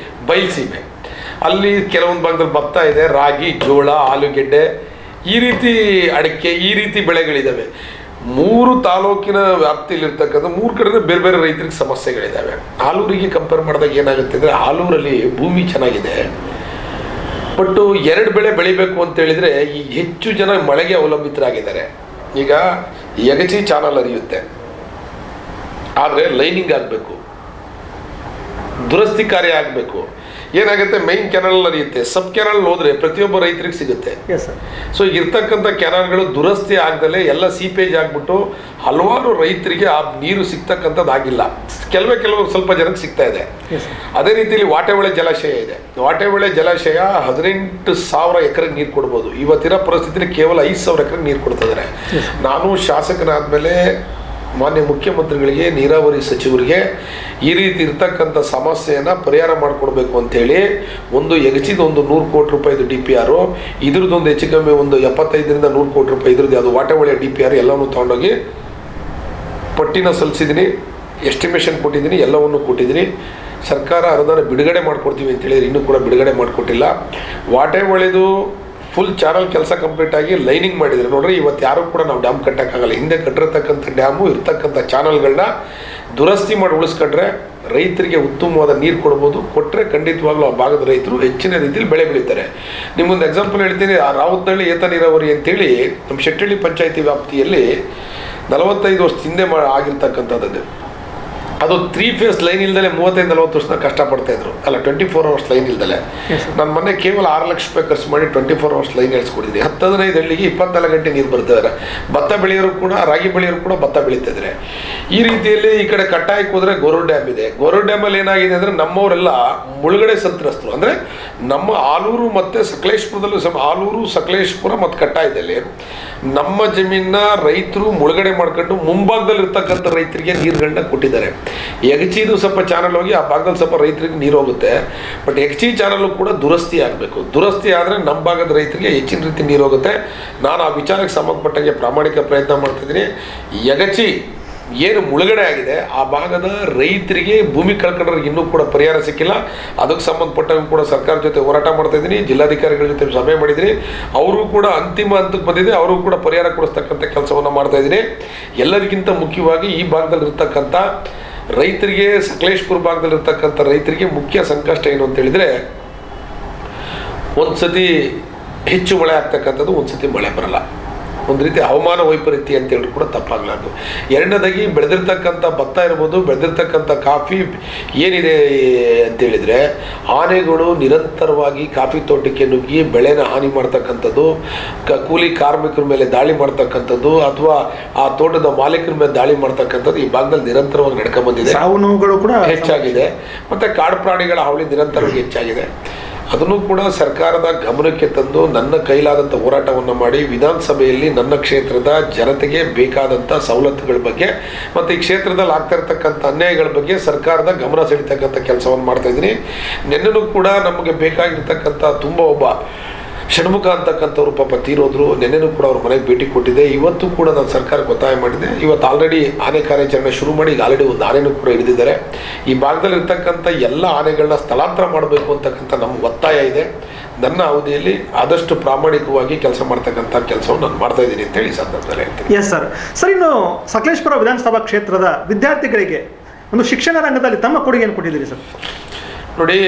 ಬಯಲ್ಸೀಮೆ. ಅಲ್ಲಿ ಕೆಲವೊಂದು ಭಾಗದಲ್ಲಿ ಭತ್ತ ಇದೆ, ರಾಗಿ, ಜೋಳ, ಆಲೂಗೆಡ್ಡೆ, ಈ ರೀತಿ ಅಡಿಕೆ, ಈ ರೀತಿ ಬೆಳೆಗಳಿದ್ದಾವೆ. 3 ತಾಲೂಕಿನ ವ್ಯಾಪ್ತಿಯಲ್ಲಿರ್ತಕ್ಕಂಥ 3 ಕಡೆ ಬೇರೆ ಬೇರೆ ರೈತರಿಗೆ ಸಮಸ್ಯೆಗಳಿದ್ದಾವೆ. ಆಲೂರಿಗೆ ಕಂಪೇರ್ ಮಾಡಿದಾಗ ಏನಾಗುತ್ತೆ ಅಂದರೆ, ಆಲೂರಲ್ಲಿ ಭೂಮಿ ಚೆನ್ನಾಗಿದೆ, ಬಟ್ 2 ಬೆಳೆ ಬೆಳಿಬೇಕು ಅಂತ ಹೇಳಿದರೆ ಈಗ ಹೆಚ್ಚು ಜನ ಮಳೆಗೆ ಅವಲಂಬಿತರಾಗಿದ್ದಾರೆ. ಈಗ ಯಗಚಿ ಚಾನಲ್ ಹರಿಯುತ್ತೆ, ಆದರೆ ಲೈನಿಂಗ್ ಆಗಬೇಕು, ದುರಸ್ತಿ ಕಾರ್ಯ ಆಗಬೇಕು. ಏನಾಗುತ್ತೆ, ಮೈನ್ ಕೆನಾಲ್ ಹರಿಯುತ್ತೆ, ಸಬ್ ಕೆನಾಲ್ ಹೋದರೆ ಪ್ರತಿಯೊಬ್ಬ ರೈತರಿಗೆ ಸಿಗುತ್ತೆ. ಸೊ ಇರ್ತಕ್ಕಂಥ ಕೆನಾಲ್ಗಳು ದುರಸ್ತಿ ಆಗದಲ್ಲೇ ಎಲ್ಲ ಸೀಪೇಜ್ ಆಗಿಬಿಟ್ಟು ಹಲವಾರು ರೈತರಿಗೆ ಆ ನೀರು ಸಿಗ್ತಕ್ಕಂಥದ್ದು ಆಗಿಲ್ಲ. ಕೆಲವು ಸ್ವಲ್ಪ ಜನಕ್ಕೆ ಸಿಗ್ತಾ ಇದೆ. ಅದೇ ರೀತಿಯಲ್ಲಿ ವಾಟೆಹೊಳೆ ಜಲಾಶಯ ಇದೆ. ವಾಟೆಹೊಳೆ ಜಲಾಶಯ 18,000 ಎಕರೆಗೆ ನೀರು ಕೊಡ್ಬೋದು. ಇವತ್ತಿನ ಪರಿಸ್ಥಿತಿಯಲ್ಲಿ ಕೇವಲ 5,000 ಎಕರೆಗೆ ನೀರು ಕೊಡ್ತಾ ಇದ್ದಾರೆ. ನಾನು ಶಾಸಕನಾದ್ಮೇಲೆ ಮಾನ್ಯ ಮುಖ್ಯಮಂತ್ರಿಗಳಿಗೆ, ನೀರಾವರಿ ಸಚಿವರಿಗೆ ಈ ರೀತಿ ಇರ್ತಕ್ಕಂಥ ಸಮಸ್ಯೆಯನ್ನು ಪರಿಹಾರ ಮಾಡಿಕೊಡ್ಬೇಕು ಅಂಥೇಳಿ ಒಂದು ಎಗಚಿದ ಒಂದು 100 ಕೋಟಿ ರೂಪಾಯಿದು DPR, ಇದ್ರದ್ದೊಂದು ಹೆಚ್ಚು ಕಮ್ಮಿ ಒಂದು 75ರಿಂದ 100 ಕೋಟಿ ರೂಪಾಯಿ ಇದ್ರದ್ದು ಅದು ವಾಟೆವಳಿಯ DPR ಎಲ್ಲವನ್ನೂ ತೊಗೊಂಡೋಗಿ ಪಟ್ಟಿನ ಸಲ್ಲಿಸಿದ್ದೀನಿ, ಎಸ್ಟಿಮೇಷನ್ ಕೊಟ್ಟಿದ್ದೀನಿ, ಎಲ್ಲವನ್ನು ಕೊಟ್ಟಿದ್ದೀನಿ. ಸರ್ಕಾರ ಅನುದಾನ ಬಿಡುಗಡೆ ಮಾಡಿಕೊಡ್ತೀವಿ ಅಂತ ಹೇಳಿದ್ರೆ ಇನ್ನೂ ಕೂಡ ಬಿಡುಗಡೆ ಮಾಡಿಕೊಟ್ಟಿಲ್ಲ. ವಾಟೆವಳಿದು ಫುಲ್ ಚಾನಲ್ ಕೆಲಸ ಕಂಪ್ಲೀಟ್ ಆಗಿ ಲೈನಿಂಗ್ ಮಾಡಿದರೆ ನೋಡ್ರಿ, ಇವತ್ತು ಯಾರು ಕೂಡ ನಾವು ಡ್ಯಾಮ್ ಕಟ್ಟೋಕ್ಕಾಗಲ್ಲ. ಹಿಂದೆ ಕಟ್ಟಿರ್ತಕ್ಕಂಥ ಡ್ಯಾಮು ಇರ್ತಕ್ಕಂಥ ಚಾನಲ್ಗಳನ್ನ ದುರಸ್ತಿ ಮಾಡಿ ಉಳಿಸ್ಕೊಂಡ್ರೆ ರೈತರಿಗೆ ಉತ್ತಮವಾದ ನೀರು ಕೊಡ್ಬೋದು. ಕೊಟ್ಟರೆ ಖಂಡಿತವಾಗ್ಲೂ ಆ ಭಾಗದ ರೈತರು ಹೆಚ್ಚಿನ ರೀತಿಯಲ್ಲಿ ಬೆಳೆ ಬೆಳೀತಾರೆ. ನಿಮ್ಮೊಂದು ಎಕ್ಸಾಂಪಲ್ ಹೇಳ್ತೀನಿ. ಆ ರಾವತ್ನಹಳ್ಳಿ ಏತ ನೀರಾವರಿ ಅಂತೇಳಿ ನಮ್ಮ ಶೆಟ್ಟಳ್ಳಿ ಪಂಚಾಯತಿ ವ್ಯಾಪ್ತಿಯಲ್ಲಿ 45 ವರ್ಷದ ಹಿಂದೆ ಆಗಿರ್ತಕ್ಕಂಥದ್ದು. ಅದು 3 ಫೇಸ್ ಲೈನ್ ಇಲ್ದಲೆ 35-40 ವರ್ಷ ಕಷ್ಟಪಡ್ತಾ ಇದ್ರು. ಅಲ್ಲ, 24 ಅವರ್ಸ್ ಲೈನ್ ಇಲ್ದಲೆ. ನಾನು ಮೊನ್ನೆ ಕೇವಲ 6 ಲಕ್ಷ ರೂಪಾಯಿ ಖರ್ಚು ಮಾಡಿ 24 ಅವರ್ಸ್ ಲೈನ್ ಹೇಳ್ಸ್ಕೊಟ್ಟಿದ್ದೀನಿ. 10-15 ಹಳ್ಳಿಗೆ 24 ಗಂಟೆ ನೀರು ಬರ್ತಿದ್ದಾರೆ. ಭತ್ತ ಬೆಳೆಯೋರು ಕೂಡ, ರಾಗಿ ಬೆಳೆಯೋರು ಕೂಡ ಭತ್ತ ಬೆಳೀತಿದ್ದಾರೆ. ಈ ರೀತಿಯಲ್ಲಿ ಈ ಕಡೆ ಕಟ್ಟಾಯಕ್ಕೆ ಹೋದ್ರೆ ಗೋರೂರು ಡ್ಯಾಮ್ ಇದೆ. ಗೋರೂರು ಡ್ಯಾಮಲ್ಲಿ ಏನಾಗಿದೆ ಅಂದರೆ ನಮ್ಮವರೆಲ್ಲ ಮುಳುಗಡೆ ಸಂತ್ರಸ್ತರು. ಅಂದರೆ ನಮ್ಮ ಆಲೂರು ಮತ್ತು ಸಕಲೇಶ್ಪುರದಲ್ಲೂ ಆಲೂರು, ಸಕಲೇಶ್ಪುರ ಮತ್ತು ಕಟ್ಟಾಯದಲ್ಲಿ ನಮ್ಮ ಜಮೀನ ರೈತರು ಮುಳುಗಡೆ ಮಾಡ್ಕೊಂಡು ಮುಂಭಾಗದಲ್ಲಿರ್ತಕ್ಕಂಥ ರೈತರಿಗೆ ನೀರುಗಳನ್ನ ಕೊಟ್ಟಿದ್ದಾರೆ. ಎಗಚಿದು ಸ್ವಲ್ಪ ಚಾನಲ್ ಹೋಗಿ ಆ ಭಾಗದಲ್ಲಿ ಸ್ವಲ್ಪ ರೈತರಿಗೆ ನೀರು ಹೋಗುತ್ತೆ. ಬಟ್ ಎಗಚಿ ಚಾನಲ್ಲು ಕೂಡ ದುರಸ್ತಿ ಆಗಬೇಕು. ದುರಸ್ತಿ ಆದರೆ ನಮ್ಮ ಭಾಗದ ರೈತರಿಗೆ ಹೆಚ್ಚಿನ ರೀತಿ ನೀರು ಹೋಗುತ್ತೆ. ನಾನು ಆ ವಿಚಾರಕ್ಕೆ ಸಂಬಂಧಪಟ್ಟಂಗೆ ಪ್ರಾಮಾಣಿಕ ಪ್ರಯತ್ನ ಮಾಡ್ತಿದ್ದೀನಿ. ಎಗಚಿ ಏನು ಮುಳುಗಡೆ ಆಗಿದೆ ಆ ಭಾಗದ ರೈತರಿಗೆ, ಭೂಮಿ ಕಳ್ಕೊಂಡ್ರಿಗೆ ಇನ್ನೂ ಕೂಡ ಪರಿಹಾರ ಸಿಕ್ಕಿಲ್ಲ. ಅದಕ್ಕೆ ಸಂಬಂಧಪಟ್ಟಂಗೆ ಕೂಡ ಸರ್ಕಾರ ಜೊತೆ ಹೋರಾಟ ಮಾಡ್ತಾಯಿದ್ದೀನಿ. ಜಿಲ್ಲಾಧಿಕಾರಿಗಳ ಜೊತೆ ಸಭೆ ಮಾಡಿದ್ದೀನಿ. ಅವರು ಕೂಡ ಅಂತಿಮ ಹಂತಕ್ಕೆ ಬಂದಿದೆ. ಅವರು ಕೂಡ ಪರಿಹಾರ ಕೊಡಿಸ್ತಕ್ಕಂಥ ಕೆಲಸವನ್ನು ಮಾಡ್ತಾಯಿದ್ದೀನಿ. ಎಲ್ಲರಿಗಿಂತ ಮುಖ್ಯವಾಗಿ ಈ ಭಾಗದಲ್ಲಿರ್ತಕ್ಕಂಥ ರೈತರಿಗೆ, ಸಕಲೇಶ್ಪುರ ಭಾಗದಲ್ಲಿರ್ತಕ್ಕಂಥ ರೈತರಿಗೆ ಮುಖ್ಯ ಸಂಕಷ್ಟ ಏನು ಅಂತ ಹೇಳಿದರೆ, ಒಂದು ಸತಿ ಹೆಚ್ಚು ಮಳೆ ಆಗ್ತಕ್ಕಂಥದ್ದು, ಒಂದು ಸತಿ ಮಳೆ ಬರಲ್ಲ. ಒಂದು ರೀತಿ ಹವಾಮಾನ ವೈಪರೀತ್ಯ ಅಂತೇಳಿ ಕೂಡ ತಪ್ಪಾಗಲಾರ್ದು. ಎರಡನೇದಾಗಿ ಬೆಳೆದಿರ್ತಕ್ಕಂಥ ಭತ್ತ ಇರ್ಬೋದು, ಬೆಳೆದಿರ್ತಕ್ಕಂಥ ಕಾಫಿ ಏನಿದೆ ಅಂತೇಳಿದರೆ, ಆನೆಗಳು ನಿರಂತರವಾಗಿ ಕಾಫಿ ತೋಟಕ್ಕೆ ನುಗ್ಗಿ ಬೆಳೆನ ಹಾನಿ ಮಾಡ್ತಕ್ಕಂಥದ್ದು, ಕೂಲಿ ಕಾರ್ಮಿಕರ ಮೇಲೆ ದಾಳಿ ಮಾಡ್ತಕ್ಕಂಥದ್ದು, ಅಥವಾ ಆ ತೋಟದ ಮಾಲೀಕರ ಮೇಲೆ ದಾಳಿ ಮಾಡ್ತಕ್ಕಂಥದ್ದು ಈ ಭಾಗದಲ್ಲಿ ನಿರಂತರವಾಗಿ ನಡ್ಕೊಂಡ್ಬಂದಿದೆ. ಸಾವು ನೋವುಗಳು ಕೂಡ ಹೆಚ್ಚಾಗಿದೆ. ಮತ್ತು ಕಾಡು ಪ್ರಾಣಿಗಳ ಹಾವಳಿ ನಿರಂತರವಾಗಿ ಹೆಚ್ಚಾಗಿದೆ. ಅದನ್ನು ಕೂಡ ಸರ್ಕಾರದ ಗಮನಕ್ಕೆ ತಂದು ನನ್ನ ಕೈಲಾದಂಥ ಹೋರಾಟವನ್ನು ಮಾಡಿ ವಿಧಾನಸಭೆಯಲ್ಲಿ ನನ್ನ ಕ್ಷೇತ್ರದ ಜನತೆಗೆ ಬೇಕಾದಂಥ ಸವಲತ್ತುಗಳ ಬಗ್ಗೆ ಮತ್ತು ಈ ಕ್ಷೇತ್ರದಲ್ಲಿ ಆಗ್ತಾ ಇರ್ತಕ್ಕಂಥ ಅನ್ಯಾಯಗಳ ಬಗ್ಗೆ ಸರ್ಕಾರದ ಗಮನ ಸೆಳೀತಕ್ಕಂಥ ಕೆಲಸವನ್ನು ಮಾಡ್ತಾಯಿದ್ದೀನಿ. ನಿನ್ನೆನೂ ಕೂಡ ನಮಗೆ ಬೇಕಾಗಿರ್ತಕ್ಕಂಥ ತುಂಬ ಒಬ್ಬ ಷಣ್ಮುಖ ಅಂತಕ್ಕಂಥವ್ರು ಪಾಪ ತೀರೋದ್ರು. ನೆನ್ನೆನೂ ಕೂಡ ಅವ್ರ ಮನೆಗೆ ಭೇಟಿ ಕೊಟ್ಟಿದ್ದೆ. ಇವತ್ತು ಕೂಡ ನಾನು ಸರ್ಕಾರಕ್ಕೆ ಒತ್ತಾಯ ಮಾಡಿದೆ. ಇವತ್ತು ಆಲ್ರೆಡಿ ಆನೆ ಕಾರ್ಯಾಚರಣೆ ಶುರು ಮಾಡಿ ಈಗ ಆಲ್ರೆಡಿ ಒಂದು ಆನೆನೂ ಕೂಡ ಹಿಡಿದಿದ್ದಾರೆ. ಈ ಭಾಗದಲ್ಲಿರ್ತಕ್ಕಂಥ ಎಲ್ಲ ಆನೆಗಳನ್ನ ಸ್ಥಳಾಂತರ ಮಾಡಬೇಕು ಅಂತಕ್ಕಂಥ ನಮ್ಮ ಒತ್ತಾಯ ಇದೆ. ನನ್ನ ಅವಧಿಯಲ್ಲಿ ಆದಷ್ಟು ಪ್ರಾಮಾಣಿಕವಾಗಿ ಕೆಲಸ ಮಾಡ್ತಕ್ಕಂಥ ಕೆಲಸವನ್ನು ನಾನು ಮಾಡ್ತಾ ಇದ್ದೀನಿ ಅಂತೇಳಿ ಸಂದರ್ಭದಲ್ಲಿ ಹೇಳ್ತೀನಿ. Yes sir. ಸರ್, ಇನ್ನು ಸಕಲೇಶ್ಪುರ ವಿಧಾನಸಭಾ ಕ್ಷೇತ್ರದ ವಿದ್ಯಾರ್ಥಿಗಳಿಗೆ ಒಂದು ಶಿಕ್ಷಣ ರಂಗದಲ್ಲಿ ತಮ್ಮ ಕೊಡುಗೆಯನ್ನು ಕೊಟ್ಟಿದ್ದೀರಿ ಸರ್? ನೋಡಿ,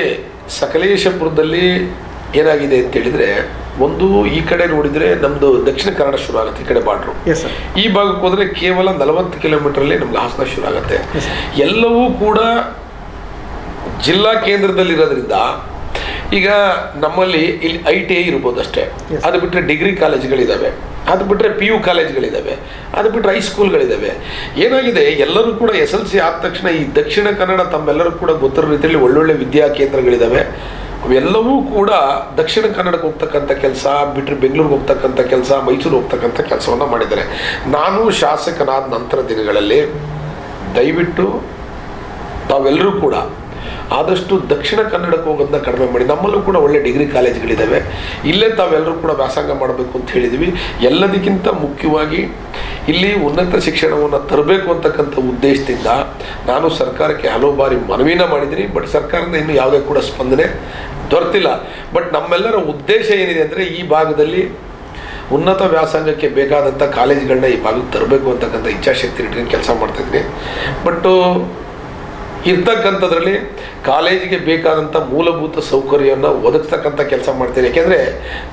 ಸಕಲೇಶಪುರದಲ್ಲಿ ಏನಾಗಿದೆ ಅಂತೇಳಿದರೆ, ಒಂದು ಈ ಕಡೆ ನೋಡಿದರೆ ನಮ್ಮದು ದಕ್ಷಿಣ ಕನ್ನಡ ಶುರು ಆಗುತ್ತೆ, ಈ ಕಡೆ ಬಾರ್ಡ್ರು. ಈ ಭಾಗಕ್ಕೆ ಹೋದರೆ ಕೇವಲ 40 ಕಿಲೋಮೀಟ್ರಲ್ಲಿ ನಮ್ಗೆ ಹಾಸನ ಶುರು ಆಗುತ್ತೆ. ಎಲ್ಲವೂ ಕೂಡ ಜಿಲ್ಲಾ ಕೇಂದ್ರದಲ್ಲಿರೋದ್ರಿಂದ ಈಗ ನಮ್ಮಲ್ಲಿ ಇಲ್ಲಿ ITI ಇರ್ಬೋದು ಅಷ್ಟೇ. ಅದು ಬಿಟ್ಟರೆ ಡಿಗ್ರಿ ಕಾಲೇಜ್ಗಳಿದ್ದಾವೆ, ಅದು ಬಿಟ್ಟರೆ PU ಕಾಲೇಜ್ಗಳಿದ್ದಾವೆ, ಅದು ಬಿಟ್ಟರೆ ಹೈಸ್ಕೂಲ್ಗಳಿದ್ದಾವೆ. ಏನಾಗಿದೆ, ಎಲ್ಲರೂ ಕೂಡ SLC ಆದ ತಕ್ಷಣ ಈ ದಕ್ಷಿಣ ಕನ್ನಡ ತಮ್ಮೆಲ್ಲರೂ ಕೂಡ ಗೊತ್ತಿರೋ ರೀತಿಯಲ್ಲಿ ಒಳ್ಳೊಳ್ಳೆ ವಿದ್ಯಾ ಕೇಂದ್ರಗಳಿದ್ದಾವೆ. ಅವೆಲ್ಲವೂ ಕೂಡ ದಕ್ಷಿಣ ಕನ್ನಡಕ್ಕೆ ಹೋಗ್ತಕ್ಕಂಥ ಕೆಲಸ, ಬಿಟ್ಟರೆ ಬೆಂಗಳೂರಿಗೆ ಹೋಗ್ತಕ್ಕಂಥ ಕೆಲಸ, ಮೈಸೂರು ಹೋಗ್ತಕ್ಕಂಥ ಕೆಲಸವನ್ನು ಮಾಡಿದ್ದಾರೆ. ನಾನು ಶಾಸಕನಾದ ನಂತರ ದಿನಗಳಲ್ಲಿ ದಯವಿಟ್ಟು ತಾವೆಲ್ಲರೂ ಕೂಡ ಆದಷ್ಟು ದಕ್ಷಿಣ ಕನ್ನಡಕ್ಕೆ ಹೋಗೋದನ್ನ ಕಡಿಮೆ ಮಾಡಿ. ನಮ್ಮಲ್ಲೂ ಕೂಡ ಒಳ್ಳೆ ಡಿಗ್ರಿ ಕಾಲೇಜ್ಗಳಿದ್ದಾವೆ, ಇಲ್ಲೇ ತಾವೆಲ್ಲರೂ ಕೂಡ ವ್ಯಾಸಂಗ ಮಾಡಬೇಕು ಅಂತ ಹೇಳಿದ್ವಿ. ಎಲ್ಲದಕ್ಕಿಂತ ಮುಖ್ಯವಾಗಿ ಇಲ್ಲಿ ಉನ್ನತ ಶಿಕ್ಷಣವನ್ನು ತರಬೇಕು ಅಂತಕ್ಕಂಥ ಉದ್ದೇಶದಿಂದ ನಾನು ಸರ್ಕಾರಕ್ಕೆ ಹಲವು ಬಾರಿ ಮನವಿನ ಮಾಡಿದ್ದೀನಿ. ಬಟ್ ಸರ್ಕಾರದಿಂದ ಇನ್ನೂ ಯಾವುದೇ ಕೂಡ ಸ್ಪಂದನೆ ದೊರೆತಿಲ್ಲ. ಬಟ್ ನಮ್ಮೆಲ್ಲರ ಉದ್ದೇಶ ಏನಿದೆ ಅಂದರೆ, ಈ ಭಾಗದಲ್ಲಿ ಉನ್ನತ ವ್ಯಾಸಂಗಕ್ಕೆ ಬೇಕಾದಂಥ ಕಾಲೇಜ್ಗಳನ್ನ ಈ ಭಾಗಕ್ಕೆ ತರಬೇಕು ಅಂತಕ್ಕಂಥ ಇಚ್ಛಾಶಕ್ತಿ ಇಟ್ಕೊಂಡು ಕೆಲಸ ಮಾಡ್ತಾಯಿದ್ದೀನಿ. ಬಟ್ಟು ಇರ್ತಕ್ಕಂಥದ್ರಲ್ಲಿ ಕಾಲೇಜಿಗೆ ಬೇಕಾದಂಥ ಮೂಲಭೂತ ಸೌಕರ್ಯವನ್ನು ಒದಗಿಸ್ತಕ್ಕಂಥ ಕೆಲಸ ಮಾಡ್ತೀನಿ. ಯಾಕೆಂದರೆ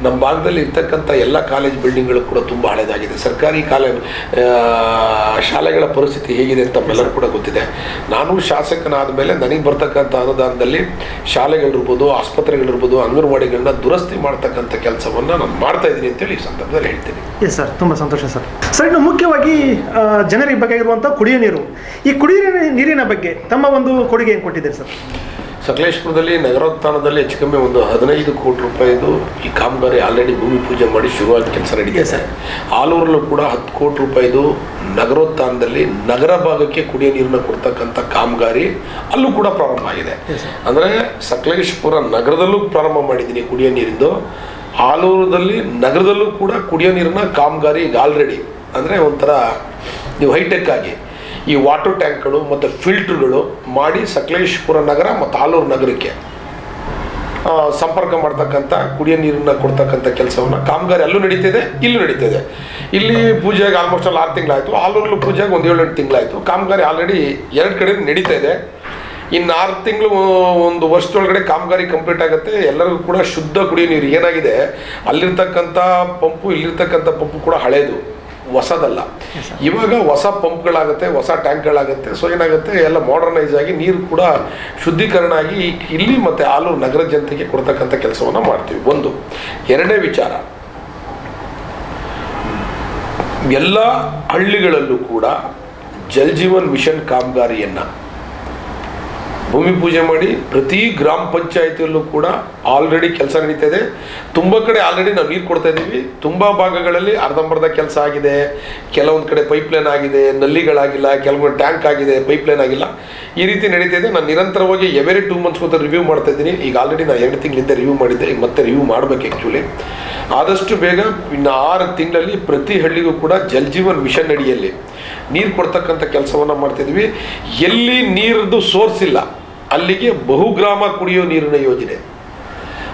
ನಮ್ಮ ಭಾಗದಲ್ಲಿ ಇರ್ತಕ್ಕಂಥ ಎಲ್ಲ ಕಾಲೇಜ್ ಬಿಲ್ಡಿಂಗ್ಗಳು ಕೂಡ ತುಂಬ ಹಳೆದಾಗಿದೆ. ಸರ್ಕಾರಿ ಶಾಲೆಗಳ ಪರಿಸ್ಥಿತಿ ಹೇಗಿದೆ ಅಂತ ನಮ್ಮೆಲ್ಲರೂ ಕೂಡ ಗೊತ್ತಿದೆ. ನಾನು ಶಾಸಕನಾದ ಮೇಲೆ ನನಗೆ ಬರ್ತಕ್ಕಂಥ ಅನುದಾನದಲ್ಲಿ ಶಾಲೆಗಳಿರ್ಬೋದು, ಆಸ್ಪತ್ರೆಗಳಿರ್ಬೋದು, ಅಂಗನವಾಡಿಗಳನ್ನ ದುರಸ್ತಿ ಮಾಡ್ತಕ್ಕಂಥ ಕೆಲಸವನ್ನು ನಾನು ಮಾಡ್ತಾಯಿದ್ದೀನಿ ಅಂತೇಳಿ ಈ ಸಂದರ್ಭದಲ್ಲಿ ಹೇಳ್ತೀನಿ. ಎಸ್ ಸರ್, ತುಂಬ ಸಂತೋಷ ಸರ್. ಸರ್, ಇನ್ನು ಮುಖ್ಯವಾಗಿ ಜನರಿಗೆ ಬೇಕಾಗಿರುವಂಥ ಕುಡಿಯೋ ನೀರು, ಈ ಕುಡಿಯೋ ನೀರಿನ ಬಗ್ಗೆ ತಮ್ಮ ಒಂದು ಕೊಡುಗೆ ಏನು ಕೊಟ್ಟಿದ್ದೀರಿ ಸರ್? ಸಕಲೇಶ್ಪುರದಲ್ಲಿ ನಗರೋತ್ಥಾನದಲ್ಲಿ ಹೆಚ್ಚು ಕಮ್ಮಿ ಒಂದು 15 ಕೋಟಿ ರೂಪಾಯಿದು ಈ ಕಾಮಗಾರಿ ಆಲ್ರೆಡಿ ಭೂಮಿ ಪೂಜೆ ಮಾಡಿ ಶುರುವಾಗಿ ಕೆಲಸ ನಡೀತಿದೆ ಸರ್. ಆಲೂರಲ್ಲೂ ಕೂಡ 10 ಕೋಟಿ ರೂಪಾಯಿದು ನಗರೋತ್ಥಾನದಲ್ಲಿ ನಗರ ಭಾಗಕ್ಕೆ ಕುಡಿಯೋ ನೀರನ್ನ ಕೊಡ್ತಕ್ಕಂಥ ಕಾಮಗಾರಿ ಅಲ್ಲೂ ಕೂಡ ಪ್ರಾರಂಭ ಆಗಿದೆ. ಅಂದರೆ ಸಕಲೇಶ್ಪುರ ನಗರದಲ್ಲೂ ಪ್ರಾರಂಭ ಮಾಡಿದ್ದೀನಿ ಕುಡಿಯೋ ನೀರಿಂದು. ಆಲೂರದಲ್ಲಿ ನಗರದಲ್ಲೂ ಕೂಡ ಕುಡಿಯೋ ನೀರಿನ ಕಾಮಗಾರಿ ಈಗ ಆಲ್ರೆಡಿ ಅಂದರೆ ಒಂಥರ ನೀವು ಹೈಟೆಕ್ ಆಗಿ ಈ ವಾಟರ್ ಟ್ಯಾಂಕ್ಗಳು ಮತ್ತು ಫಿಲ್ಟ್ರುಗಳು ಮಾಡಿ ಸಕಲೇಶ್ಪುರ ನಗರ ಮತ್ತು ಆಲೂರು ನಗರಕ್ಕೆ ಸಂಪರ್ಕ ಮಾಡ್ತಕ್ಕಂಥ ಕುಡಿಯೋ ನೀರನ್ನ ಕೊಡ್ತಕ್ಕಂಥ ಕೆಲಸವನ್ನು ಕಾಮಗಾರಿ ಅಲ್ಲೂ ನಡೀತಿದೆ, ಇಲ್ಲೂ ನಡೀತಿದೆ. ಇಲ್ಲಿ ಪೂಜೆಗೆ ಆಲ್ಮೋಸ್ಟ್ ಅಲ್ಲಿ 6 ತಿಂಗಳಾಯಿತು, ಆಲೂರಲ್ಲೂ ಪೂಜೆಗೆ ಒಂದು 7-8 ತಿಂಗಳಾಯಿತು. ಕಾಮಗಾರಿ ಆಲ್ರೆಡಿ 2 ಕಡೆ ನಡೀತಾ ಇದೆ. ಇನ್ನು 6 ತಿಂಗಳು ಒಂದು ವರ್ಷದೊಳಗಡೆ ಕಾಮಗಾರಿ ಕಂಪ್ಲೀಟ್ ಆಗುತ್ತೆ. ಎಲ್ಲರಿಗೂ ಕೂಡ ಶುದ್ಧ ಕುಡಿಯೋ ನೀರು ಏನಾಗಿದೆ, ಅಲ್ಲಿರ್ತಕ್ಕಂಥ ಪಂಪು ಇಲ್ಲಿರ್ತಕ್ಕಂಥ ಪಂಪು ಕೂಡ ಹಳೇದು, ಹೊಸದಲ್ಲ. ಇವಾಗ ಹೊಸ ಪಂಪ್ಗಳಾಗುತ್ತೆ, ಹೊಸ ಟ್ಯಾಂಕ್ಗಳಾಗುತ್ತೆ. ಸೊ ಏನಾಗುತ್ತೆ, ಎಲ್ಲ ಮಾಡರ್ನೈಸ್ ಆಗಿ ನೀರು ಕೂಡ ಶುದ್ಧೀಕರಣ ಆಗಿ ಇಲ್ಲಿ ಮತ್ತು ಆಲೂರು ನಗರ ಜನತೆಗೆ ಕೊಡ್ತಕ್ಕಂಥ ಕೆಲಸವನ್ನು ಮಾಡ್ತೀವಿ. ಒಂದು. ಎರಡನೇ ವಿಚಾರ, ಎಲ್ಲ ಹಳ್ಳಿಗಳಲ್ಲೂ ಕೂಡ ಜಲ್ ಜೀವನ್ ಮಿಷನ್ ಕಾಮಗಾರಿಯನ್ನು ಭೂಮಿ ಪೂಜೆ ಮಾಡಿ ಪ್ರತಿ ಗ್ರಾಮ ಪಂಚಾಯಿತಿಯಲ್ಲೂ ಕೂಡ ಆಲ್ರೆಡಿ ಕೆಲಸ ನಡೀತಾ ಇದೆ. ತುಂಬ ಕಡೆ ಆಲ್ರೆಡಿ ನಾವು ನೀರು ಕೊಡ್ತಾ ಇದ್ದೀವಿ. ತುಂಬ ಭಾಗಗಳಲ್ಲಿ ಅರ್ಧಂಬರ್ಧ ಕೆಲಸ ಆಗಿದೆ. ಕೆಲವೊಂದು ಕಡೆ ಪೈಪ್ಲೈನ್ ಆಗಿದೆ, ನಲ್ಲಿಗಳಾಗಿಲ್ಲ, ಕೆಲವೊಂದು ಟ್ಯಾಂಕ್ ಆಗಿದೆ, ಪೈಪ್ಲೈನ್ ಆಗಿಲ್ಲ. ಈ ರೀತಿ ನಡೀತಾ ಇದೆ. ನಾನು ನಿರಂತರವಾಗಿ ಎವರಿ 2 ಮಂತ್ಸ್ ಅಂತ ರಿವ್ಯೂ ಮಾಡ್ತಾ ಇದ್ದೀನಿ. ಈಗ ಆಲ್ರೆಡಿ ನಾನು 2 ತಿಂಗಳಿಂದ ರಿವ್ಯೂ ಮಾಡಿದ್ದೆ, ಈಗ ಮತ್ತೆ ರಿವ್ಯೂ ಮಾಡಬೇಕು. ಆ್ಯಕ್ಚುಲಿ ಆದಷ್ಟು ಬೇಗ ಇನ್ನು 6 ತಿಂಗಳಲ್ಲಿ ಪ್ರತಿ ಹಳ್ಳಿಗೂ ಕೂಡ ಜಲ್ ಜೀವನ್ ಮಿಷನ್ ಅಡಿಯಲ್ಲಿ ನೀರು ಕೊಡ್ತಕ್ಕಂಥ ಕೆಲಸವನ್ನು ಮಾಡ್ತಿದ್ವಿ. ಎಲ್ಲಿ ನೀರದ್ದು ಸೋರ್ಸ್ ಇಲ್ಲ ಅಲ್ಲಿಗೆ ಬಹುಗ್ರಾಮ ಕುಡಿಯೋ ನೀರಿನ ಯೋಜನೆ,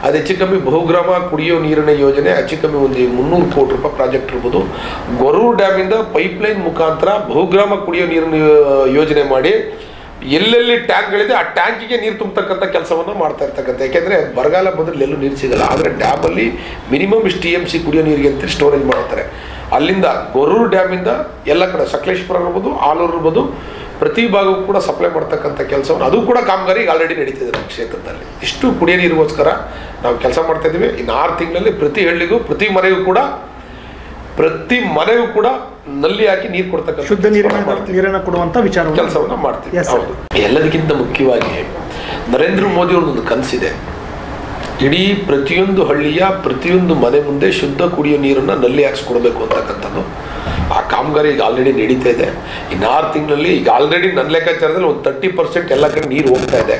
ಅದು ಹೆಚ್ಚು ಕಮ್ಮಿ ಬಹುಗ್ರಾಮ ಕುಡಿಯೋ ನೀರಿನ ಯೋಜನೆ ಹೆಚ್ಚು ಕಮ್ಮಿ ಒಂದು 300 ಕೋಟಿ ರೂಪಾಯಿ ಪ್ರಾಜೆಕ್ಟ್ ಇರ್ಬೋದು. ಗೊರೂರು ಡ್ಯಾಮಿಂದ ಪೈಪ್ಲೈನ್ ಮುಖಾಂತರ ಬಹುಗ್ರಾಮ ಕುಡಿಯೋ ನೀರಿನ ಯೋಜನೆ ಮಾಡಿ ಎಲ್ಲೆಲ್ಲಿ ಟ್ಯಾಂಕ್ಗಳಿದೆ ಆ ಟ್ಯಾಂಕಿಗೆ ನೀರು ತುಂಬತಕ್ಕಂಥ ಕೆಲಸವನ್ನು ಮಾಡ್ತಾ ಇರ್ತಕ್ಕಂಥ. ಯಾಕೆಂದರೆ ಬರಗಾಲ ಬಂದರೆ ಎಲ್ಲೂ ನೀರು ಸಿಗಲ್ಲ. ಆದರೆ ಡ್ಯಾಮಲ್ಲಿ ಮಿನಿಮಮ್ ಇಷ್ಟು TMC ಕುಡಿಯೋ ನೀರಿಗೆ ಅಂತ ಸ್ಟೋರೇಜ್ ಮಾಡ್ತಾರೆ. ಅಲ್ಲಿಂದ ಗೊರೂರು ಡ್ಯಾಮಿಂದ ಎಲ್ಲ ಕಡೆ ಸಕಲೇಶ್ಪುರ ಇರ್ಬೋದು, ಆಲೂರು ಇರ್ಬೋದು, ಪ್ರತಿ ಭಾಗಕ್ಕೂ ಕೂಡ ಸಪ್ಲೈ ಮಾಡ್ತಕ್ಕಂಥ ಕೆಲಸವನ್ನು ಅದು ಕೂಡ ಕಾಮಗಾರಿ ಆಲ್ರೆಡಿ ನಡೀತಿದೆ ನಮ್ಮ ಕ್ಷೇತ್ರದಲ್ಲಿ. ಇಷ್ಟು ಕುಡಿಯೋ ನೀರಿಗೋಸ್ಕರ ನಾವು ಕೆಲಸ ಮಾಡ್ತಾ ಇದ್ದೀವಿ. ಇನ್ನು 6 ತಿಂಗಳಲ್ಲಿ ಪ್ರತಿ ಹಳ್ಳಿಗೂ ಪ್ರತಿ ಮನೆಗೂ ಕೂಡ ನಲ್ಲಿ ಹಾಕಿ ನೀರು ಕೊಡ್ತಕ್ಕಂಥ ಶುದ್ಧ ನೀರನ್ನು ಕೊಡುವಂಥ ವಿಚಾರ ಕೆಲಸವನ್ನು ಮಾಡ್ತೀವಿ. ಹೌದು. ಎಲ್ಲದಕ್ಕಿಂತ ಮುಖ್ಯವಾಗಿ ನರೇಂದ್ರ ಮೋದಿ ಅವ್ರದ್ದೊಂದು ಕನಸಿದೆ. ಇಡೀ ಪ್ರತಿಯೊಂದು ಹಳ್ಳಿಯ ಪ್ರತಿಯೊಂದು ಮನೆ ಮುಂದೆ ಶುದ್ಧ ಕುಡಿಯೋ ನೀರನ್ನು ನಲ್ಲಿ ಹಾಕ್ಸ್ಕೊಡ್ಬೇಕು ಅಂತಕ್ಕಂಥದ್ದು. ಆ ಕಾಮಗಾರಿ ಈಗ ಆಲ್ರೆಡಿ ನಡೀತಾ ಇದೆ. ಇನ್ನು 6 ತಿಂಗಳಲ್ಲಿ ಈಗ ಆಲ್ರೆಡಿ ನನ್ನ ಲೆಕ್ಕಾಚಾರದಲ್ಲಿ ಒಂದು 30% ಎಲ್ಲ ಕಡೆ ನೀರು ಹೋಗ್ತಾ ಇದೆ.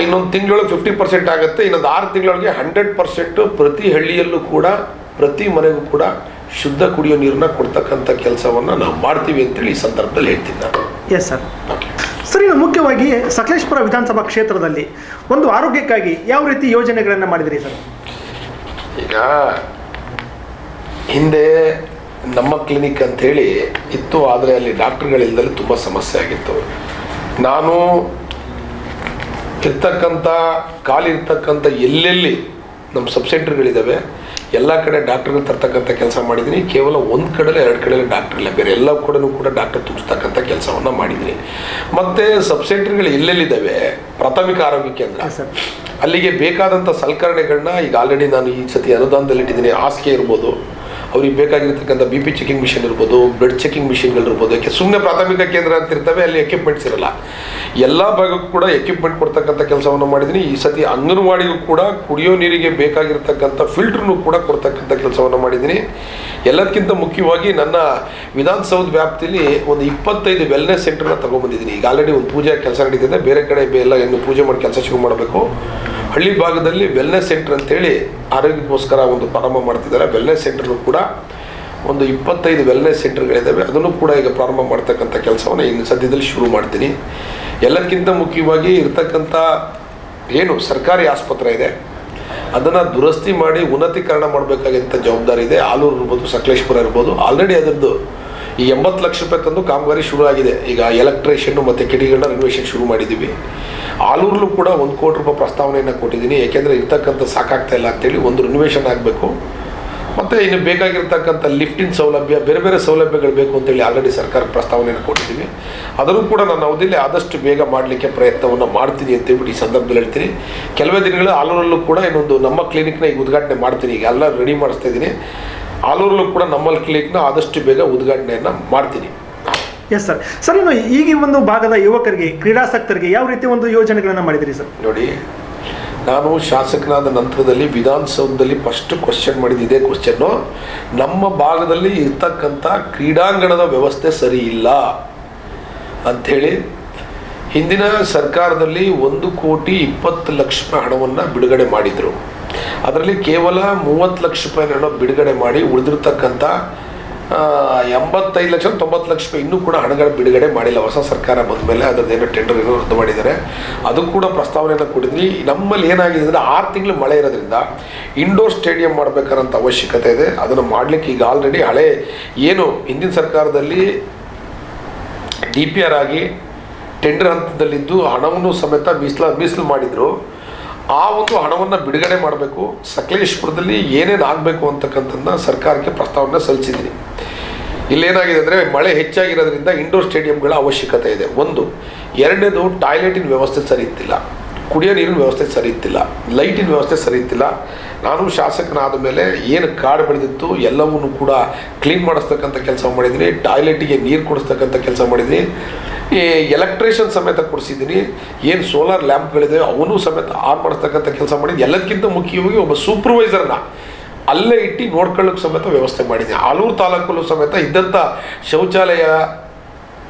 ಇನ್ನೊಂದು ತಿಂಗಳೊಳಗೆ 50% ಆಗುತ್ತೆ. ಇನ್ನೊಂದು 6 ತಿಂಗಳೊಳಗೆ 100% ಪ್ರತಿ ಹಳ್ಳಿಯಲ್ಲೂ ಕೂಡ ಪ್ರತಿ ಮನೆಗೂ ಕೂಡ ಶುದ್ಧ ಕುಡಿಯೋ ನೀರನ್ನ ಕೊಡ್ತಕ್ಕಂಥ ಕೆಲಸವನ್ನು ನಾವು ಮಾಡ್ತೀವಿ ಅಂತೇಳಿ ಈ ಸಂದರ್ಭದಲ್ಲಿ ಹೇಳ್ತೀನಿ ನಾನು. Yes sir. ಸರ್, ಇನ್ನು ಮುಖ್ಯವಾಗಿ ಸಕಲೇಶ್ಪುರ ವಿಧಾನಸಭಾ ಕ್ಷೇತ್ರದಲ್ಲಿ ಒಂದು ಆರೋಗ್ಯಕ್ಕಾಗಿ ಯಾವ ರೀತಿ ಯೋಜನೆಗಳನ್ನು ಮಾಡಿದಿರಿ ಸರ್? ಈಗ ಹಿಂದೆ ನಮ್ಮ ಕ್ಲಿನಿಕ್ ಅಂಥೇಳಿ ಇತ್ತು, ಆದರೆ ಅಲ್ಲಿ ಡಾಕ್ಟ್ರುಗಳಿಲ್ದಲ್ಲಿ ತುಂಬ ಸಮಸ್ಯೆ ಆಗಿತ್ತು. ನಾನು ಇರ್ತಕ್ಕಂಥ ಖಾಲಿರ್ತಕ್ಕಂಥ ಎಲ್ಲೆಲ್ಲಿ ನಮ್ಮ ಸಬ್ಸೆಂಟ್ರ್ಗಳಿದ್ದಾವೆ ಎಲ್ಲ ಕಡೆ ಡಾಕ್ಟ್ರುಗಳು ತರ್ತಕ್ಕಂಥ ಕೆಲಸ ಮಾಡಿದ್ದೀನಿ. ಕೇವಲ 1 ಕಡೆಯಲ್ಲಿ 2 ಕಡೆಯಲ್ಲಿ ಡಾಕ್ಟ್ರ್ ಇಲ್ಲ, ಬೇರೆ ಎಲ್ಲ ಕಡೆನೂ ಕೂಡ ಡಾಕ್ಟರ್ ತುಂಬಿಸ್ತಕ್ಕಂಥ ಕೆಲಸವನ್ನು ಮಾಡಿದ್ದೀನಿ. ಮತ್ತು ಸಬ್ಸೆಂಟ್ರ್ಗಳು ಎಲ್ಲೆಲ್ಲಿದ್ದಾವೆ ಪ್ರಾಥಮಿಕ ಆರೋಗ್ಯ ಕೇಂದ್ರ, ಅಲ್ಲಿಗೆ ಬೇಕಾದಂಥ ಸಲಕರಣೆಗಳನ್ನ ಈಗ ಆಲ್ರೆಡಿ ನಾನು ಈ ಸತಿ ಅನುದಾನದಲ್ಲಿ ಇಟ್ಟಿದ್ದೀನಿ. ಹಾಸಿಗೆ ಇರ್ಬೋದು, ಅವ್ರಿಗೆ ಬೇಕಾಗಿರ್ತಕ್ಕಂಥ BP ಚೆಕಿಂಗ್ ಮಿಷಿನ್ ಇರ್ಬೋದು, ಬ್ಲಡ್ ಚೆಕಿಂಗ್ ಮಿಷಿನ್ಗಳಿರ್ಬೋದು. ಯಾಕೆ ಸುಮ್ಮನೆ ಪ್ರಾಥಮಿಕ ಕೇಂದ್ರ ಅಂತ ಇರ್ತವೆ, ಅಲ್ಲಿ ಎಕ್ವಿಪ್ಮೆಂಟ್ಸ್ ಇರಲ್ಲ. ಎಲ್ಲ ಭಾಗಕ್ಕೂ ಕೂಡ ಎಕ್ವಿಪ್ಮೆಂಟ್ ಕೊಡ್ತಕ್ಕಂಥ ಕೆಲಸವನ್ನು ಮಾಡಿದ್ದೀನಿ. ಈ ಸತಿ ಅಂಗನವಾಡಿಗೂ ಕೂಡ ಕುಡಿಯೋ ನೀರಿಗೆ ಬೇಕಾಗಿರ್ತಕ್ಕಂಥ ಫಿಲ್ಟ್ರನ್ನು ಕೂಡ ಕೊಡ್ತಕ್ಕಂಥ ಕೆಲಸವನ್ನು ಮಾಡಿದ್ದೀನಿ. ಎಲ್ಲದಕ್ಕಿಂತ ಮುಖ್ಯವಾಗಿ ನನ್ನ ವಿಧಾನಸೌಧ ವ್ಯಾಪ್ತಿಯಲ್ಲಿ ಒಂದು 25 ವೆಲ್ನೆಸ್ ಸೆಂಟರ್ನ ತೊಗೊಂಬಂದಿದ್ದೀನಿ. ಈಗ ಆಲ್ರೆಡಿ ಒಂದು ಪೂಜೆ ಕೆಲಸ ನಡೀತಿದೆ, ಬೇರೆ ಕಡೆ ಎಲ್ಲ ಇನ್ನು ಪೂಜೆ ಮಾಡಿ ಕೆಲಸ ಶುರು ಮಾಡಬೇಕು. ಹಳ್ಳಿ ಭಾಗದಲ್ಲಿ ವೆಲ್ನೆಸ್ ಸೆಂಟರ್ ಅಂತೇಳಿ ಆರೋಗ್ಯಕ್ಕೋಸ್ಕರ ಒಂದು ಪ್ರಾರಂಭ ಮಾಡ್ತಿದ್ದಾರೆ. ವೆಲ್ನೆಸ್ ಸೆಂಟರ್ನು ಕೂಡ ಒಂದು 25 ವೆಲ್ನೆಸ್ ಸೆಂಟರ್ಗಳಿದ್ದಾವೆ, ಅದನ್ನು ಕೂಡ ಈಗ ಪ್ರಾರಂಭ ಮಾಡ್ತಕ್ಕಂಥ ಕೆಲಸವನ್ನು ಇನ್ನು ಸದ್ಯದಲ್ಲಿ ಶುರು ಮಾಡ್ತೀನಿ. ಎಲ್ಲದಕ್ಕಿಂತ ಮುಖ್ಯವಾಗಿ ಇರ್ತಕ್ಕಂಥ ಏನು ಸರ್ಕಾರಿ ಆಸ್ಪತ್ರೆ ಇದೆ ಅದನ್ನು ದುರಸ್ತಿ ಮಾಡಿ ಉನ್ನತೀಕರಣ ಮಾಡಬೇಕಾಗಿದ್ದ ಜವಾಬ್ದಾರಿ ಇದೆ. ಆಲೂರು ಇರ್ಬೋದು, ಸಕಲೇಶ್ಪುರ ಇರ್ಬೋದು. ಆಲ್ರೆಡಿ ಅದರದ್ದು ಈ 80 ಲಕ್ಷ ರೂಪಾಯಿ ತಂದು ಕಾಮಗಾರಿ ಶುರು ಆಗಿದೆ. ಈಗ ಎಲೆಕ್ಟ್ರಿಷಿಯನ್ನು ಮತ್ತು ಕಿಡಿಗಳನ್ನ ರಿನೋವೇಷನ್ ಶುರು ಮಾಡಿದ್ದೀವಿ. ಆಲೂರಲ್ಲೂ ಕೂಡ 1 ಕೋಟಿ ರೂಪಾಯಿ ಪ್ರಸ್ತಾವನೆಯನ್ನು ಕೊಟ್ಟಿದ್ದೀನಿ. ಏಕೆಂದರೆ ಇರ್ತಕ್ಕಂಥ ಸಾಕಾಗ್ತಾ ಇಲ್ಲ ಅಂತೇಳಿ ಒಂದು ರಿನೋವೇಷನ್ ಆಗಬೇಕು. ಮತ್ತು ಇನ್ನು ಬೇಕಾಗಿರ್ತಕ್ಕಂಥ ಲಿಫ್ಟಿನ ಸೌಲಭ್ಯ, ಬೇರೆ ಬೇರೆ ಸೌಲಭ್ಯಗಳು ಬೇಕು ಅಂತೇಳಿ ಆಲ್ರೆಡಿ ಸರ್ಕಾರಕ್ಕೆ ಪ್ರಸ್ತಾವನೆಯನ್ನು ಕೊಟ್ಟಿದ್ದೀವಿ. ಅದನ್ನು ಕೂಡ ನಾನು ಅವಧಿಯಲ್ಲಿ ಆದಷ್ಟು ಬೇಗ ಮಾಡಲಿಕ್ಕೆ ಪ್ರಯತ್ನವನ್ನು ಮಾಡ್ತೀನಿ ಅಂತೇಳ್ಬಿಟ್ಟು ಈ ಸಂದರ್ಭದಲ್ಲಿ ಹೇಳ್ತೀನಿ. ಕೆಲವೇ ದಿನಗಳು ಆಲೂರಲ್ಲೂ ಕೂಡ ಇನ್ನೊಂದು ನಮ್ಮ ಕ್ಲಿನಿಕ್ನ ಈಗ ಉದ್ಘಾಟನೆ ಮಾಡ್ತೀನಿ. ಈಗ ಎಲ್ಲ ರೆಡಿ ಮಾಡಿಸ್ತಾ ಇದ್ದೀನಿ. ಆಲೂರಲ್ಲೂ ಕೂಡ ನಮ್ಮಲ್ಲಿ ಕ್ಲಿನಿಕ್ನ ಆದಷ್ಟು ಬೇಗ ಉದ್ಘಾಟನೆಯನ್ನು ಮಾಡ್ತೀನಿ. Yes sir. ಸರ್, ಇನ್ನು ಈಗ ಈ ಒಂದು ಭಾಗದ ಯುವಕರಿಗೆ, ಕ್ರೀಡಾಸಕ್ತರಿಗೆ ಯಾವ ರೀತಿ ಒಂದು ಯೋಜನೆಗಳನ್ನು ಮಾಡಿದಿರಿ ಸರ್? ನೋಡಿ, ನಾನು ಶಾಸಕನಾದ ನಂತರದಲ್ಲಿ ವಿಧಾನಸೌಧದಲ್ಲಿ ಫಸ್ಟ್ ಕ್ವಶನ್ ಮಾಡಿದ್ದು ಇದೇ ಕ್ವಶನ್ನು. ನಮ್ಮ ಭಾಗದಲ್ಲಿ ಇರ್ತಕ್ಕಂಥ ಕ್ರೀಡಾಂಗಣದ ವ್ಯವಸ್ಥೆ ಸರಿ ಇಲ್ಲ ಅಂಥೇಳಿ ಹಿಂದಿನ ಸರ್ಕಾರದಲ್ಲಿ 1,20,00,000 ಹಣವನ್ನು ಬಿಡುಗಡೆ ಮಾಡಿದರು. ಅದರಲ್ಲಿ ಕೇವಲ 30 ಲಕ್ಷ ರೂಪಾಯಿ ಹಣ ಬಿಡುಗಡೆ ಮಾಡಿ ಉಳಿದಿರ್ತಕ್ಕಂಥ 85 ಲಕ್ಷ 90 ಲಕ್ಷ ರೂಪಾಯಿ ಇನ್ನೂ ಕೂಡ ಹಣಗಳ ಬಿಡುಗಡೆ ಮಾಡಿಲ್ಲ. ಹೊಸ ಸರ್ಕಾರ ಬಂದ ಮೇಲೆ ಅದರದ್ದೇನೋ ಟೆಂಡರ್ ಏನೋ ರದ್ದು ಮಾಡಿದ್ದಾರೆ. ಅದು ಕೂಡ ಪ್ರಸ್ತಾವನೆಯನ್ನು ಕೊಟ್ಟಿದ್ವಿ. ನಮ್ಮಲ್ಲಿ ಏನಾಗಿದೆ ಅಂದರೆ 6 ತಿಂಗಳು ಮಳೆ ಇರೋದ್ರಿಂದ ಇಂಡೋರ್ ಸ್ಟೇಡಿಯಂ ಮಾಡಬೇಕಾದಂಥ ಅವಶ್ಯಕತೆ ಇದೆ. ಅದನ್ನು ಮಾಡಲಿಕ್ಕೆ ಈಗ ಆಲ್ರೆಡಿ ಹಳೆ ಏನು ಹಿಂದಿನ ಸರ್ಕಾರದಲ್ಲಿ DPR ಆಗಿ ಟೆಂಡರ್ ಹಂತದಲ್ಲಿದ್ದು ಹಣವನ್ನು ಸಮೇತ ಮೀಸಲು ಮಾಡಿದರು. ಆ ಒಂದು ಹಣವನ್ನು ಬಿಡುಗಡೆ ಮಾಡಬೇಕು. ಸಕಲೇಶಪುರದಲ್ಲಿ ಏನೇನು ಆಗಬೇಕು ಅಂತಕ್ಕಂಥದ್ದನ್ನ ಸರ್ಕಾರಕ್ಕೆ ಪ್ರಸ್ತಾವನೆ ಸಲ್ಲಿಸಿದ್ದೀನಿ. ಇಲ್ಲೇನಾಗಿದೆ ಅಂದರೆ ಮಳೆ ಹೆಚ್ಚಾಗಿರೋದ್ರಿಂದ ಇಂಡೋರ್ ಸ್ಟೇಡಿಯಂಗಳ ಅವಶ್ಯಕತೆ ಇದೆ. ಒಂದು. ಎರಡನೇದು, ಟಾಯ್ಲೆಟಿನ ವ್ಯವಸ್ಥೆ ಸರಿ ಇತ್ತಿಲ್ಲ, ಕುಡಿಯೋ ನೀರಿನ ವ್ಯವಸ್ಥೆ ಸರಿ ಇತ್ತಿಲ್ಲ, ಲೈಟಿನ ವ್ಯವಸ್ಥೆ ಸರಿ ಇತ್ತಿಲ್ಲ. ನಾನು ಶಾಸಕನಾದ ಮೇಲೆ ಏನು ಕಾಡು ಬೆಳೆದಿತ್ತು ಎಲ್ಲವನ್ನೂ ಕೂಡ ಕ್ಲೀನ್ ಮಾಡಿಸ್ತಕ್ಕಂಥ ಕೆಲಸ ಮಾಡಿದ್ದೀನಿ. ಟಾಯ್ಲೆಟಿಗೆ ನೀರು ಕೊಡಿಸ್ತಕ್ಕಂಥ ಕೆಲಸ ಮಾಡಿದ್ದೀನಿ. ಈ ಎಲೆಕ್ಟ್ರಿಷಿಯನ್ ಸಮೇತ ಕೊಡಿಸಿದ್ದೀನಿ. ಏನು ಸೋಲಾರ್ ಲ್ಯಾಂಪ್ಗಳಿದೆ ಅವನು ಸಮೇತ ಆನ್ ಮಾಡಿಸ್ತಕ್ಕಂಥ ಕೆಲಸ ಮಾಡಿದ್ದೀನಿ. ಎಲ್ಲದಕ್ಕಿಂತ ಮುಖ್ಯವಾಗಿ ಒಬ್ಬ ಸೂಪರ್ವೈಸರ್ನ ಅಲ್ಲೇ ಇಟ್ಟು ನೋಡ್ಕೊಳ್ಳೋಕ್ಕೆ ಸಮೇತ ವ್ಯವಸ್ಥೆ ಮಾಡಿದ್ದೀನಿ. ಆಲೂರು ತಾಲೂಕಲ್ಲೂ ಸಮೇತ ಇದ್ದಂಥ ಶೌಚಾಲಯ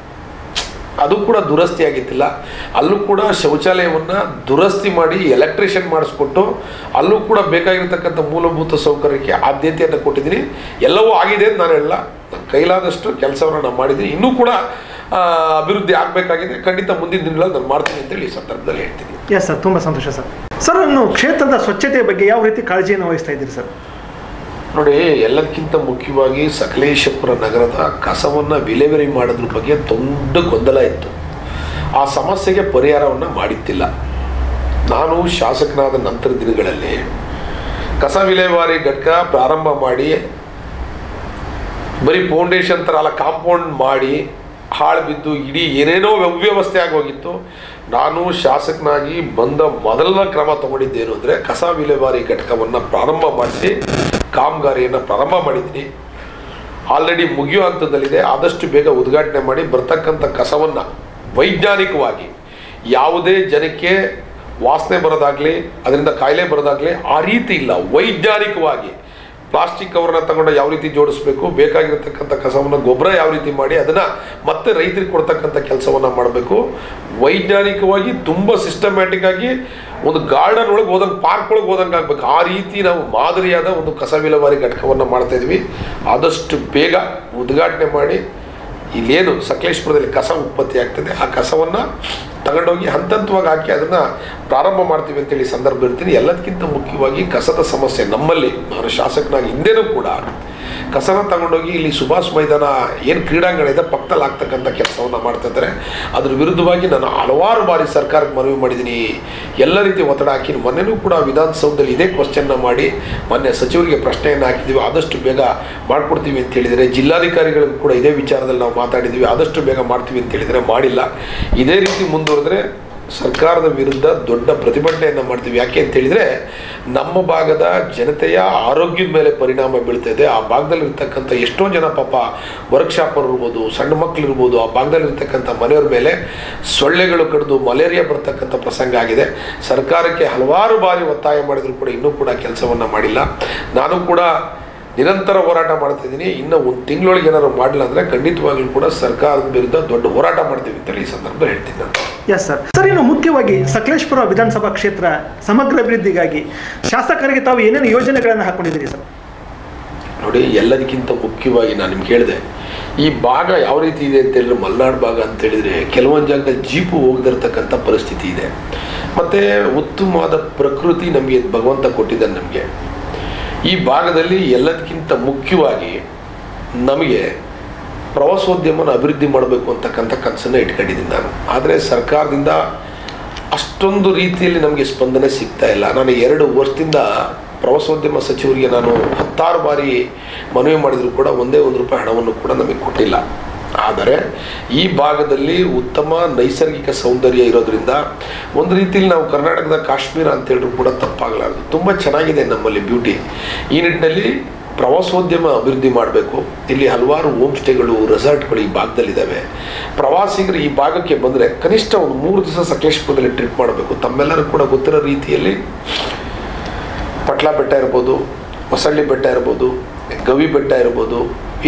ಅದು ಕೂಡ ದುರಸ್ತಿ ಆಗಿದ್ದಿಲ್ಲ. ಅಲ್ಲೂ ಕೂಡ ಶೌಚಾಲಯವನ್ನು ದುರಸ್ತಿ ಮಾಡಿ ಎಲೆಕ್ಟ್ರಿಷಿಯನ್ ಮಾಡಿಸ್ಕೊಟ್ಟು ಅಲ್ಲೂ ಕೂಡ ಬೇಕಾಗಿರ್ತಕ್ಕಂಥ ಮೂಲಭೂತ ಸೌಕರ್ಯಕ್ಕೆ ಆದ್ಯತೆಯನ್ನು ಕೊಟ್ಟಿದ್ದೀನಿ. ಎಲ್ಲವೂ ಆಗಿದೆ ಅಂತ ನಾನು ಹೇಳಲ್ಲ. ನನ್ನ ಕೈಲಾದಷ್ಟು ಕೆಲಸವನ್ನು ನಾನು ಮಾಡಿದ್ದೀನಿ. ಇನ್ನೂ ಕೂಡ ಅಭಿವೃದ್ಧಿ ಆಗಬೇಕಾಗಿದೆ. ಖಂಡಿತ ಮುಂದಿನ ದಿನಗಳಲ್ಲಿ ನಾನು ಮಾಡ್ತೀನಿ ಅಂತೇಳಿ ಈ ಸಂದರ್ಭದಲ್ಲಿ ಹೇಳ್ತೀನಿ. ಎಸ್ ಸರ್, ತುಂಬ ಸಂತೋಷ ಸರ್. ಸರ್, ಇನ್ನು ಕ್ಷೇತ್ರದ ಸ್ವಚ್ಛತೆಯ ಬಗ್ಗೆ ಯಾವ ರೀತಿ ಕಾಳಜಿಯನ್ನು ವಹಿಸ್ತಾ ಇದ್ದೀರಿ ಸರ್? ನೋಡಿ, ಎಲ್ಲದಕ್ಕಿಂತ ಮುಖ್ಯವಾಗಿ ಸಕಲೇಶಪುರ ನಗರದ ಕಸವನ್ನು ವಿಲೇವಾರಿ ಮಾಡೋದ್ರ ಬಗ್ಗೆ ದೊಡ್ಡ ಗೊಂದಲ ಇತ್ತು. ಆ ಸಮಸ್ಯೆಗೆ ಪರಿಹಾರವನ್ನು ಮಾಡಿದ್ದಿಲ್ಲ. ನಾನು ಶಾಸಕನಾದ ನಂತರ ದಿನಗಳಲ್ಲಿ ಕಸ ವಿಲೇವಾರಿ ಘಟಕ ಪ್ರಾರಂಭ ಮಾಡಿ ಬರೀ ಫೌಂಡೇಶನ್ ಥರ ಅಲ್ಲ, ಕಾಂಪೌಂಡ್ ಮಾಡಿ ಹಾಳು ಬಿದ್ದು ಇಡೀ ಏನೇನೋ ಅವ್ಯವಸ್ಥೆ ಆಗೋಗಿತ್ತು. ನಾನು ಶಾಸಕನಾಗಿ ಬಂದ ಮೊದಲ ಕ್ರಮ ತಗೊಂಡಿದ್ದೇನು ಅಂದರೆ ಕಸ ವಿಲೇವಾರಿ ಘಟಕವನ್ನು ಪ್ರಾರಂಭ ಮಾಡಿಸಿ ಕಾಮಗಾರಿಯನ್ನು ಪ್ರಾರಂಭ ಮಾಡಿದ್ದೀನಿ. ಆಲ್ರೆಡಿ ಮುಗಿಯೋ ಹಂತದಲ್ಲಿದೆ. ಆದಷ್ಟು ಬೇಗ ಉದ್ಘಾಟನೆ ಮಾಡಿ ಬರ್ತಕ್ಕಂಥ ಕಸವನ್ನು ವೈಜ್ಞಾನಿಕವಾಗಿ ಯಾವುದೇ ಜನಕ್ಕೆ ವಾಸನೆ ಬರೋದಾಗಲಿ ಅದರಿಂದ ಕಾಯಿಲೆ ಬರೋದಾಗಲಿ ಆ ರೀತಿ ಇಲ್ಲ. ವೈಜ್ಞಾನಿಕವಾಗಿ ಪ್ಲಾಸ್ಟಿಕ್ ಕವರ್ನ ತಗೊಂಡು ಯಾವ ರೀತಿ ಜೋಡಿಸ್ಬೇಕು, ಬೇಕಾಗಿರ್ತಕ್ಕಂಥ ಕಸವನ್ನು ಗೊಬ್ಬರ ಯಾವ ರೀತಿ ಮಾಡಿ ಅದನ್ನು ಮತ್ತೆ ರೈತರಿಗೆ ಕೊಡ್ತಕ್ಕಂಥ ಕೆಲಸವನ್ನು ಮಾಡಬೇಕು. ವೈಜ್ಞಾನಿಕವಾಗಿ ತುಂಬ ಸಿಸ್ಟಮ್ಯಾಟಿಕ್ ಆಗಿ ಒಂದು ಗಾರ್ಡನ್ ಒಳಗೆ ಹೋದಂಗೆ, ಪಾರ್ಕ್ ಒಳಗೆ ಹೋದಂಗೆ ಆಗಬೇಕು. ಆ ರೀತಿ ನಾವು ಮಾದರಿಯಾದ ಒಂದು ಕಸ ವಿಲೇವಾರಿ ಘಟಕವನ್ನು ಮಾಡ್ತಾಯಿದ್ವಿ. ಆದಷ್ಟು ಬೇಗ ಉದ್ಘಾಟನೆ ಮಾಡಿ ಇಲ್ಲೇನು ಸಕಲೇಶಪುರದಲ್ಲಿ ಕಸ ಉತ್ಪತ್ತಿ ಆಗ್ತದೆ ಆ ಕಸವನ್ನು ತಗೊಂಡೋಗಿ ಹಂತವಾಗಿ ಹಾಕಿ ಅದನ್ನು ಪ್ರಾರಂಭ ಮಾಡ್ತೀವಿ ಅಂತೇಳಿ ಸಂದರ್ಭ ಇರ್ತೀನಿ. ಎಲ್ಲದಕ್ಕಿಂತ ಮುಖ್ಯವಾಗಿ ಕಸದ ಸಮಸ್ಯೆ ನಮ್ಮಲ್ಲಿ, ನಾನು ಶಾಸಕನಾಗಿ ಹಿಂದೆನೂ ಕೂಡ ಕಸನ ತಗೊಂಡೋಗಿ ಇಲ್ಲಿ ಸುಭಾಷ್ ಮೈದಾನ ಏನು ಕ್ರೀಡಾಂಗಣ ಇದೆ ಪಕ್ಕದಲ್ಲಿ ಆಗ್ತಕ್ಕಂಥ ಕೆಲಸವನ್ನು ಮಾಡ್ತಿದ್ದಾರೆ. ಅದ್ರ ವಿರುದ್ಧವಾಗಿ ನಾನು ಹಲವಾರು ಬಾರಿ ಸರ್ಕಾರಕ್ಕೆ ಮನವಿ ಮಾಡಿದ್ದೀನಿ. ಎಲ್ಲ ರೀತಿ ಒತ್ತಡ ಹಾಕಿ ಮೊನ್ನೆನೂ ಕೂಡ ವಿಧಾನಸೌಧದಲ್ಲಿ ಇದೇ ಕ್ವಶನ್ನ ಮಾಡಿ ಮೊನ್ನೆ ಸಚಿವರಿಗೆ ಪ್ರಶ್ನೆಯನ್ನು ಹಾಕಿದ್ದೀವಿ. ಆದಷ್ಟು ಬೇಗ ಮಾಡಿಕೊಡ್ತೀವಿ ಅಂತ ಹೇಳಿದರೆ, ಜಿಲ್ಲಾಧಿಕಾರಿಗಳಿಗೂ ಕೂಡ ಇದೇ ವಿಚಾರದಲ್ಲಿ ನಾವು ಮಾತಾಡಿದ್ದೀವಿ. ಆದಷ್ಟು ಬೇಗ ಮಾಡ್ತೀವಿ ಅಂತ ಹೇಳಿದರೆ ಮಾಡಿಲ್ಲ. ಇದೇ ರೀತಿ ಮುಂದುವರೆದ್ರೆ ಸರ್ಕಾರದ ವಿರುದ್ಧ ದೊಡ್ಡ ಪ್ರತಿಭಟನೆಯನ್ನು ಮಾಡ್ತೀವಿ. ಯಾಕೆ ಅಂತ ಹೇಳಿದರೆ ನಮ್ಮ ಭಾಗದ ಜನತೆಯ ಆರೋಗ್ಯದ ಮೇಲೆ ಪರಿಣಾಮ ಬೀಳ್ತಾಯಿದೆ. ಆ ಭಾಗದಲ್ಲಿರ್ತಕ್ಕಂಥ ಎಷ್ಟೋ ಜನ ಪಾಪ ವರ್ಕ್ಶಾಪರ್ ಇರ್ಬೋದು, ಸಣ್ಣ ಮಕ್ಕಳು ಇರ್ಬೋದು, ಆ ಭಾಗದಲ್ಲಿರ್ತಕ್ಕಂಥ ಮನೆಯವ್ರ ಮೇಲೆ ಸೊಳ್ಳೆಗಳು ಕಡಿದು ಮಲೇರಿಯಾ ಬರ್ತಕ್ಕಂಥ ಪ್ರಸಂಗ ಆಗಿದೆ. ಸರ್ಕಾರಕ್ಕೆ ಹಲವಾರು ಬಾರಿ ಒತ್ತಾಯ ಮಾಡಿದರೂ ಕೂಡ ಇನ್ನೂ ಕೂಡ ಕೆಲಸವನ್ನು ಮಾಡಿಲ್ಲ. ನಾನು ಕೂಡ ನಿರಂತರ ಹೋರಾಟ ಮಾಡ್ತಾ ಇದ್ದೀನಿ. ಇನ್ನು ಒಂದು ತಿಂಗಳೊಳಗೆ ಏನಾದ್ರು ಮಾಡಲಿಲ್ಲ ಅಂದರೆ ಖಂಡಿತವಾಗ್ಲೂ ಕೂಡ ಸರ್ಕಾರದ ವಿರುದ್ಧ ದೊಡ್ಡ ಹೋರಾಟ ಮಾಡ್ತೀವಿ ಅಂತೇಳಿ ಈ ಸಂದರ್ಭದಲ್ಲಿ ಹೇಳ್ತೀನಿ ನಾನು. Yes sir. ಸರ್, ಇನ್ನು ಮುಖ್ಯವಾಗಿ ಸಕಲೇಶಪುರ ವಿಧಾನಸಭಾ ಕ್ಷೇತ್ರ ಸಮಗ್ರ ಅಭಿವೃದ್ಧಿಗಾಗಿ ಶಾಸಕರಿಗೆ ತಾವು ಏನೇನು ಯೋಜನೆಗಳನ್ನು ಹಾಕೊಂಡಿದ್ದೀರಿ ಸರ್? ನೋಡಿ, ಎಲ್ಲದಕ್ಕಿಂತ ಮುಖ್ಯವಾಗಿ ನಾನು ನಿಮ್ಗೆ ಹೇಳಿದೆ, ಈ ಭಾಗ ಯಾವ ರೀತಿ ಇದೆ ಅಂತ ಹೇಳಿದ್ರೆ ಮಲೆನಾಡು ಭಾಗ ಅಂತ ಹೇಳಿದರೆ ಕೆಲವೊಂದು ಜಾಗದಲ್ಲಿ ಜೀಪು ಹೋಗದಿರ್ತಕ್ಕಂಥ ಪರಿಸ್ಥಿತಿ ಇದೆ. ಮತ್ತು ಉತ್ತಮವಾದ ಪ್ರಕೃತಿ ನಮಗೆ ಭಗವಂತ ಕೊಟ್ಟಿದ್ದಾನೆ. ನಮಗೆ ಈ ಭಾಗದಲ್ಲಿ ಎಲ್ಲದಕ್ಕಿಂತ ಮುಖ್ಯವಾಗಿ ನಮಗೆ ಪ್ರವಾಸೋದ್ಯಮನ ಅಭಿವೃದ್ಧಿ ಮಾಡಬೇಕು ಅಂತಕ್ಕಂಥ ಕನಸನ್ನು ಇಟ್ಕೊಂಡಿದ್ದೀನಿ ನಾನು. ಆದರೆ ಸರ್ಕಾರದಿಂದ ಅಷ್ಟೊಂದು ರೀತಿಯಲ್ಲಿ ನಮಗೆ ಸ್ಪಂದನೆ ಸಿಗ್ತಾ ಇಲ್ಲ. ನಾನು 2 ವರ್ಷದಿಂದ ಪ್ರವಾಸೋದ್ಯಮ ಸಚಿವರಿಗೆ ನಾನು 10 ಬಾರಿ ಮನವಿ ಮಾಡಿದರೂ ಕೂಡ ಒಂದೇ ₹1 ಹಣವನ್ನು ಕೂಡ ನಮಗೆ ಕೊಟ್ಟಿಲ್ಲ. ಆದರೆ ಈ ಭಾಗದಲ್ಲಿ ಉತ್ತಮ ನೈಸರ್ಗಿಕ ಸೌಂದರ್ಯ ಇರೋದ್ರಿಂದ ಒಂದು ರೀತಿಯಲ್ಲಿ ನಾವು ಕರ್ನಾಟಕದ ಕಾಶ್ಮೀರ ಅಂತೇಳಿದ್ರು ಕೂಡ ತಪ್ಪಾಗಲಾರದು. ತುಂಬ ಚೆನ್ನಾಗಿದೆ ನಮ್ಮಲ್ಲಿ ಬ್ಯೂಟಿ. ಈ ನಿಟ್ಟಿನಲ್ಲಿ ಪ್ರವಾಸೋದ್ಯಮ ಅಭಿವೃದ್ಧಿ ಮಾಡಬೇಕು. ಇಲ್ಲಿ ಹಲವಾರು ಹೋಮ್ ಸ್ಟೇಗಳು, ರೆಸಾರ್ಟ್ಗಳು ಈ ಭಾಗದಲ್ಲಿದ್ದಾವೆ. ಪ್ರವಾಸಿಗರು ಈ ಭಾಗಕ್ಕೆ ಬಂದರೆ ಕನಿಷ್ಠ ಒಂದು 3 ದಿವಸ ಸಕಲೇಶಪುರದಲ್ಲಿ ಟ್ರಿಪ್ ಮಾಡಬೇಕು. ತಮ್ಮೆಲ್ಲರೂ ಕೂಡ ಗೊತ್ತಿರೋ ರೀತಿಯಲ್ಲಿ ಪಟ್ಲ ಬೆಟ್ಟ ಇರ್ಬೋದು, ಹೊಸಳ್ಳಿ ಬೆಟ್ಟ ಇರ್ಬೋದು, ಗವಿ ಬೆಟ್ಟ ಇರ್ಬೋದು,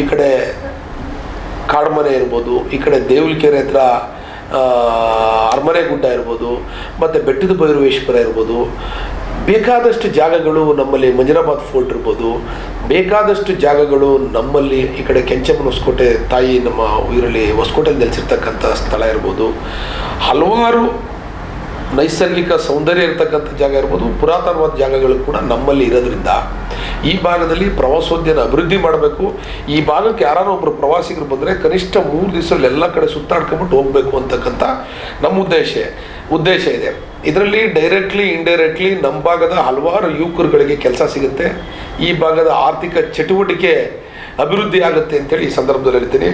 ಈ ಕಡೆ ಕಾಡ್ಮನೆ ಇರ್ಬೋದು, ಈ ಕಡೆ ದೇವಲಕೆರೆ ಹತ್ರ ಅರಮನೆ ಗುಡ್ಡ ಇರ್ಬೋದು, ಮತ್ತು ಬೆಟ್ಟದ ಭೈರವೇಶ್ವರ ಇರ್ಬೋದು, ಬೇಕಾದಷ್ಟು ಜಾಗಗಳು ನಮ್ಮಲ್ಲಿ. ಮಂಜರಾಬಾದ್ ಫೋರ್ಟ್ ಇರ್ಬೋದು, ಬೇಕಾದಷ್ಟು ಜಾಗಗಳು ನಮ್ಮಲ್ಲಿ. ಈ ಕಡೆ ಕೆಂಚಮ್ಮನ ಹೊಸಕೋಟೆ ತಾಯಿ ನಮ್ಮ ಊರಲ್ಲಿ ಹೊಸಕೋಟೆಯಲ್ಲಿ ನೆಲೆಸಿರ್ತಕ್ಕಂಥ ಸ್ಥಳ ಇರ್ಬೋದು. ಹಲವಾರು ನೈಸರ್ಗಿಕ ಸೌಂದರ್ಯ ಇರತಕ್ಕಂಥ ಜಾಗ ಇರ್ಬೋದು, ಪುರಾತನವಾದ ಜಾಗಗಳು ಕೂಡ ನಮ್ಮಲ್ಲಿ ಇರೋದ್ರಿಂದ ಈ ಭಾಗದಲ್ಲಿ ಪ್ರವಾಸೋದ್ಯಮ ಅಭಿವೃದ್ಧಿ ಮಾಡಬೇಕು. ಈ ಭಾಗಕ್ಕೆ ಯಾರು ಒಬ್ಬರು ಪ್ರವಾಸಿಗರು ಬಂದರೆ ಕನಿಷ್ಠ 3 ದಿವಸದಲ್ಲಿ ಎಲ್ಲ ಕಡೆ ಸುತ್ತಾಡ್ಕೊಂಬಿಟ್ಟು ಹೋಗಬೇಕು ಅಂತಕ್ಕಂಥ ನಮ್ಮ ಉದ್ದೇಶ ಇದೆ. ಇದರಲ್ಲಿ ಡೈರೆಕ್ಟ್ಲಿ ಇಂಡೈರೆಕ್ಟ್ಲಿ ನಮ್ಮ ಭಾಗದ ಹಲವಾರು ಯುವಕರುಗಳಿಗೆ ಕೆಲಸ ಸಿಗುತ್ತೆ. ಈ ಭಾಗದ ಆರ್ಥಿಕ ಚಟುವಟಿಕೆ ಅಭಿವೃದ್ಧಿ ಆಗುತ್ತೆ ಅಂತೇಳಿ ಈ ಸಂದರ್ಭದಲ್ಲಿ ಹೇಳ್ತೀನಿ.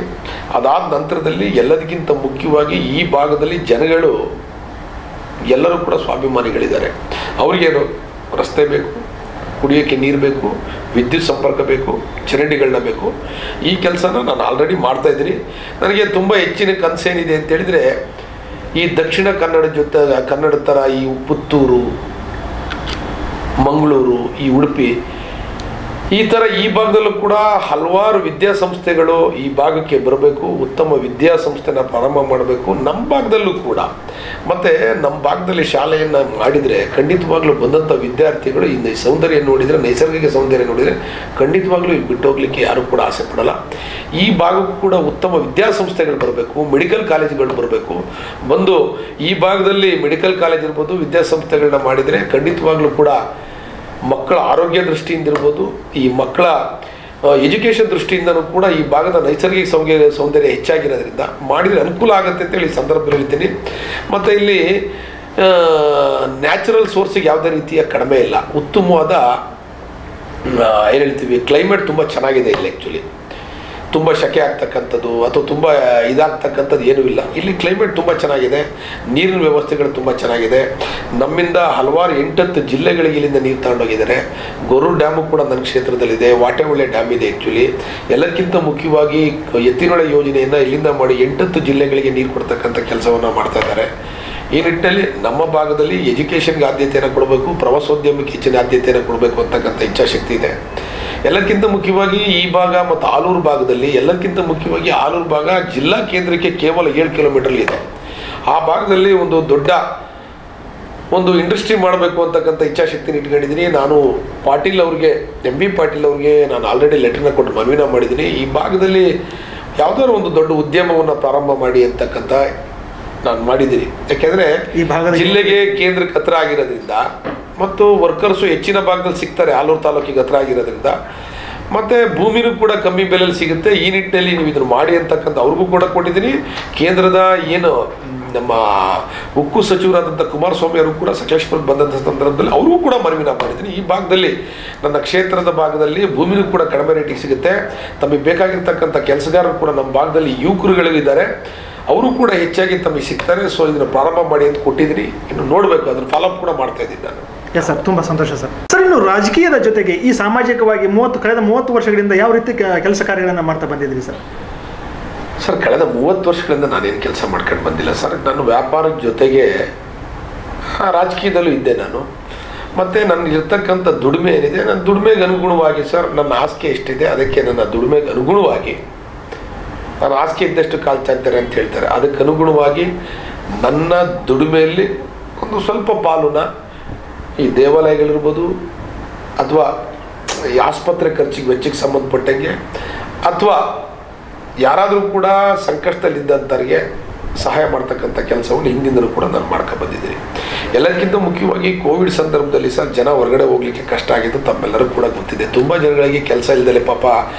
ಅದಾದ ನಂತರದಲ್ಲಿ ಎಲ್ಲದಕ್ಕಿಂತ ಮುಖ್ಯವಾಗಿ ಈ ಭಾಗದಲ್ಲಿ ಜನಗಳು ಎಲ್ಲರೂ ಕೂಡ ಸ್ವಾಭಿಮಾನಿಗಳಿದ್ದಾರೆ. ಅವ್ರಿಗೇನು ರಸ್ತೆ ಬೇಕು, ಕುಡಿಯೋಕ್ಕೆ ನೀರು ಬೇಕು, ವಿದ್ಯುತ್ ಸಂಪರ್ಕ ಬೇಕು, ಚರಂಡಿಗಳನ್ನ ಬೇಕು. ಈ ಕೆಲಸನ ನಾನು ಆಲ್ರೆಡಿ ಮಾಡ್ತಾಯಿದ್ದೀನಿ. ನನಗೆ ತುಂಬ ಹೆಚ್ಚಿನ ಕನಸೇನಿದೆ ಅಂತೇಳಿದರೆ, ಈ ದಕ್ಷಿಣ ಕನ್ನಡ ಥರ ಈ ಪುತ್ತೂರು, ಮಂಗಳೂರು, ಈ ಉಡುಪಿ, ಈ ಥರ ಈ ಭಾಗದಲ್ಲೂ ಕೂಡ ಹಲವಾರು ವಿದ್ಯಾಸಂಸ್ಥೆಗಳು ಈ ಭಾಗಕ್ಕೆ ಬರಬೇಕು. ಉತ್ತಮ ವಿದ್ಯಾಸಂಸ್ಥೆನ ಪ್ರಾರಂಭ ಮಾಡಬೇಕು ನಮ್ಮ ಭಾಗದಲ್ಲೂ ಕೂಡ. ಮತ್ತು ನಮ್ಮ ಭಾಗದಲ್ಲಿ ಶಾಲೆಯನ್ನು ಮಾಡಿದರೆ ಖಂಡಿತವಾಗ್ಲೂ ಬಂದಂಥ ವಿದ್ಯಾರ್ಥಿಗಳು ಈ ಸೌಂದರ್ಯ ನೋಡಿದರೆ, ನೈಸರ್ಗಿಕ ಸೌಂದರ್ಯ ನೋಡಿದರೆ ಖಂಡಿತವಾಗ್ಲೂ ಇಲ್ಲಿ ಬಿಟ್ಟು ಹೋಗ್ಲಿಕ್ಕೆ ಯಾರೂ ಕೂಡ ಆಸೆ ಪಡಲ್ಲ. ಈ ಭಾಗಕ್ಕೂ ಕೂಡ ಉತ್ತಮ ವಿದ್ಯಾಸಂಸ್ಥೆಗಳು ಬರಬೇಕು, ಮೆಡಿಕಲ್ ಕಾಲೇಜುಗಳು ಬರಬೇಕು. ಬಂದು ಈ ಭಾಗದಲ್ಲಿ ಮೆಡಿಕಲ್ ಕಾಲೇಜ್ ಇರ್ಬೋದು, ವಿದ್ಯಾಸಂಸ್ಥೆಗಳನ್ನ ಮಾಡಿದರೆ ಖಂಡಿತವಾಗ್ಲೂ ಕೂಡ ಮಕ್ಕಳ ಆರೋಗ್ಯ ದೃಷ್ಟಿಯಿಂದ ಇರ್ಬೋದು, ಈ ಮಕ್ಕಳ ಎಜುಕೇಷನ್ ದೃಷ್ಟಿಯಿಂದನೂ ಕೂಡ ಈ ಭಾಗದ ನೈಸರ್ಗಿಕ ಸೌಂದರ್ಯ ಹೆಚ್ಚಾಗಿರೋದ್ರಿಂದ ಮಾಡಿದರೆ ಅನುಕೂಲ ಆಗುತ್ತೆ ಅಂತೇಳಿ ಈ ಸಂದರ್ಭದಲ್ಲಿ ಹೇಳ್ತೀನಿ. ಮತ್ತು ಇಲ್ಲಿ ನ್ಯಾಚುರಲ್ ಸೋರ್ಸಿಗೆ ಯಾವುದೇ ರೀತಿಯ ಕಡಿಮೆ ಇಲ್ಲ. ಉತ್ತಮವಾದ ಏನು ಹೇಳ್ತೀವಿ, ಕ್ಲೈಮೇಟ್ ತುಂಬ ಚೆನ್ನಾಗಿದೆ ಇಲ್ಲಿ. ಆ್ಯಕ್ಚುಲಿ ತುಂಬ ಶೆಕೆ ಆಗ್ತಕ್ಕಂಥದ್ದು ಅಥವಾ ತುಂಬ ಇದಾಗ್ತಕ್ಕಂಥದ್ದು ಏನೂ ಇಲ್ಲ. ಇಲ್ಲಿ ಕ್ಲೈಮೇಟ್ ತುಂಬ ಚೆನ್ನಾಗಿದೆ, ನೀರಿನ ವ್ಯವಸ್ಥೆಗಳು ತುಂಬ ಚೆನ್ನಾಗಿದೆ. ನಮ್ಮಿಂದ ಹಲವಾರು 8-10 ಜಿಲ್ಲೆಗಳಿಗೆ ಇಲ್ಲಿಂದ ನೀರು ತಗೊಂಡೋಗಿದ್ದಾರೆ. ಗೊರೂರು ಡ್ಯಾಮು ಕೂಡ ನನ್ನ ಕ್ಷೇತ್ರದಲ್ಲಿದೆ, ವಾಟೆಹೊಳೆ ಡ್ಯಾಮ್ ಇದೆ. ಆ್ಯಕ್ಚುಲಿ ಎಲ್ಲಕ್ಕಿಂತ ಮುಖ್ಯವಾಗಿ ಎತ್ತಿನೊಳೆ ಯೋಜನೆಯನ್ನು ಇಲ್ಲಿಂದ ಮಾಡಿ 8-10 ಜಿಲ್ಲೆಗಳಿಗೆ ನೀರು ಕೊಡ್ತಕ್ಕಂಥ ಕೆಲಸವನ್ನು ಮಾಡ್ತಾ ಇದ್ದಾರೆ. ಈ ನಿಟ್ಟಿನಲ್ಲಿ ನಮ್ಮ ಭಾಗದಲ್ಲಿ ಎಜುಕೇಷನ್ಗೆ ಆದ್ಯತೆಯನ್ನು ಕೊಡಬೇಕು, ಪ್ರವಾಸೋದ್ಯಮಕ್ಕೆ ಹೆಚ್ಚಿನ ಆದ್ಯತೆಯನ್ನು ಕೊಡಬೇಕು ಅಂತಕ್ಕಂಥ ಇಚ್ಛಾಶಕ್ತಿ ಇದೆ. ಎಲ್ಲಕ್ಕಿಂತ ಮುಖ್ಯವಾಗಿ ಈ ಭಾಗ ಮತ್ತು ಆಲೂರು ಭಾಗದಲ್ಲಿ, ಎಲ್ಲಕ್ಕಿಂತ ಮುಖ್ಯವಾಗಿ ಆಲೂರು ಭಾಗ ಜಿಲ್ಲಾ ಕೇಂದ್ರಕ್ಕೆ ಕೇವಲ 7 ಕಿಲೋಮೀಟರ್ ಇದೆ. ಆ ಭಾಗದಲ್ಲಿ ಒಂದು ದೊಡ್ಡ ಇಂಡಸ್ಟ್ರಿ ಮಾಡಬೇಕು ಅಂತಕ್ಕಂಥ ಇಚ್ಛಾಶಕ್ತಿನ ಇಟ್ಕೊಂಡಿದ್ದೀನಿ. ನಾನು ಪಾಟೀಲ್ ಅವ್ರಿಗೆ, MB ಪಾಟೀಲ್ ಅವ್ರಿಗೆ ನಾನು ಆಲ್ರೆಡಿ ಲೆಟರ್ನ ಕೊಟ್ಟು ಮನವಿನ ಮಾಡಿದ್ದೀನಿ. ಈ ಭಾಗದಲ್ಲಿ ಯಾವುದಾದ್ರು ಒಂದು ದೊಡ್ಡ ಉದ್ಯಮವನ್ನು ಪ್ರಾರಂಭ ಮಾಡಿ ಅಂತಕ್ಕಂಥ ನಾನು ಮಾಡಿದ್ದೀನಿ. ಯಾಕೆಂದರೆ ಈ ಭಾಗದ ಜಿಲ್ಲೆಗೆ ಕೇಂದ್ರಕ್ಕೆ ಹತ್ರ ಆಗಿರೋದ್ರಿಂದ ಮತ್ತು ವರ್ಕರ್ಸು ಹೆಚ್ಚಿನ ಭಾಗದಲ್ಲಿ ಸಿಗ್ತಾರೆ, ಆಲೂರು ತಾಲೂಕಿಗೆ ಹತ್ರ ಆಗಿರೋದ್ರಿಂದ, ಮತ್ತು ಭೂಮಿನೂ ಕೂಡ ಕಮ್ಮಿ ಬೆಲೆಯಲ್ಲಿ ಸಿಗುತ್ತೆ. ಈ ನಿಟ್ಟಿನಲ್ಲಿ ನೀವು ಇದನ್ನು ಮಾಡಿ ಅಂತಕ್ಕಂಥ ಅವ್ರಿಗೂ ಕೂಡ ಕೊಟ್ಟಿದ್ದೀನಿ. ಕೇಂದ್ರದ ಏನು ನಮ್ಮ ಉಕ್ಕು ಸಚಿವರಾದಂಥ ಕುಮಾರಸ್ವಾಮಿ ಅವರು ಕೂಡ ಸಕಲೇಶಪುರಕ್ಕೆ ಬಂದಂಥ ಸಂದರ್ಭದಲ್ಲಿ ಅವ್ರಿಗೂ ಕೂಡ ಮನವಿನ ಮಾಡಿದ್ದೀನಿ. ಈ ಭಾಗದಲ್ಲಿ ನನ್ನ ಕ್ಷೇತ್ರದ ಭಾಗದಲ್ಲಿ ಭೂಮಿನೂ ಕೂಡ ಕಡಿಮೆ ರೇಟಿಗೆ ಸಿಗುತ್ತೆ. ತಮಗೆ ಬೇಕಾಗಿರ್ತಕ್ಕಂಥ ಕೆಲಸಗಾರರು ಕೂಡ ನಮ್ಮ ಭಾಗದಲ್ಲಿ ಯುವಕರುಗಳಿದ್ದಾರೆ, ಅವರು ಕೂಡ ಹೆಚ್ಚಾಗಿ ತಮಗೆ ಸಿಗ್ತಾರೆ. ಸೊ ಇದನ್ನು ಪ್ರಾರಂಭ ಮಾಡಿ ಅಂತ ಕೊಟ್ಟಿದ್ದೀನಿ. ಇನ್ನು ನೋಡಬೇಕು, ಅದನ್ನು ಫಾಲೋಅಪ್ ಕೂಡ ಮಾಡ್ತಾ ಇದ್ದೀನಿ ನಾನು. ಎಸ್ ಸರ್, ತುಂಬ ಸಂತೋಷ ಸರ್. ಸರ್, ಇನ್ನು ರಾಜಕೀಯದ ಜೊತೆಗೆ ಈ ಸಾಮಾಜಿಕವಾಗಿ ಕಳೆದ 30 ವರ್ಷಗಳಿಂದ ಯಾವ ರೀತಿ ಕೆಲಸ ಕಾರ್ಯಗಳನ್ನು ಮಾಡ್ತಾ ಬಂದಿದ್ದೀರಿ ಸರ್? ಸರ್, ಕಳೆದ 30 ವರ್ಷಗಳಿಂದ ನಾನೇನು ಕೆಲಸ ಮಾಡ್ಕೊಂಡು ಬಂದಿಲ್ಲ ಸರ್. ನಾನು ವ್ಯಾಪಾರದ ಜೊತೆಗೆ ರಾಜಕೀಯದಲ್ಲೂ ಇದ್ದೆ ನಾನು. ಮತ್ತು ನನಗಿರ್ತಕ್ಕಂಥ ದುಡಿಮೆ ಏನಿದೆ, ನನ್ನ ದುಡಿಮೆಗೆ ಅನುಗುಣವಾಗಿ ಸರ್, ನನ್ನ ಹಾಸಿಗೆ ಎಷ್ಟಿದೆ ಅದಕ್ಕೆ ನನ್ನ ದುಡಿಮೆಗೆ ಅನುಗುಣವಾಗಿ, ನಾನು ಹಾಸಿಗೆ ಇದ್ದಷ್ಟು ಕಾಲು ಚಾಚ್ತಾರೆ ಅಂತ ಹೇಳ್ತಾರೆ, ಅದಕ್ಕೆ ಅನುಗುಣವಾಗಿ ನನ್ನ ದುಡಿಮೆಯಲ್ಲಿ ಒಂದು ಸ್ವಲ್ಪ ಪಾಲುನ ಈ ದೇವಾಲಯಗಳಿರ್ಬೋದು ಅಥವಾ ಈ ಆಸ್ಪತ್ರೆ ಖರ್ಚಿಗೆ ವೆಚ್ಚಕ್ಕೆ ಸಂಬಂಧಪಟ್ಟಂಗೆ ಅಥವಾ ಯಾರಾದರೂ ಕೂಡ ಸಂಕಷ್ಟದಲ್ಲಿದ್ದಂಥವ್ರಿಗೆ ಸಹಾಯ ಮಾಡ್ತಕ್ಕಂಥ ಕೆಲಸವನ್ನು ಹಿಂದಿಂದಲೂ ಕೂಡ ನಾನು ಮಾಡ್ಕೊಂಡು ಬಂದಿದ್ದೀನಿ. ಎಲ್ಲದಕ್ಕಿಂತ ಮುಖ್ಯವಾಗಿ ಕೋವಿಡ್ ಸಂದರ್ಭದಲ್ಲಿ ಸರ್ ಜನ ಹೊರಗಡೆ ಹೋಗ್ಲಿಕ್ಕೆ ಕಷ್ಟ ಆಗಿದ್ದು ತಮ್ಮೆಲ್ಲರಿಗೂ ಕೂಡ ಗೊತ್ತಿದೆ. ತುಂಬ ಜನಗಳಿಗೆ ಕೆಲಸ ಇಲ್ಲದೆ ಪಾಪ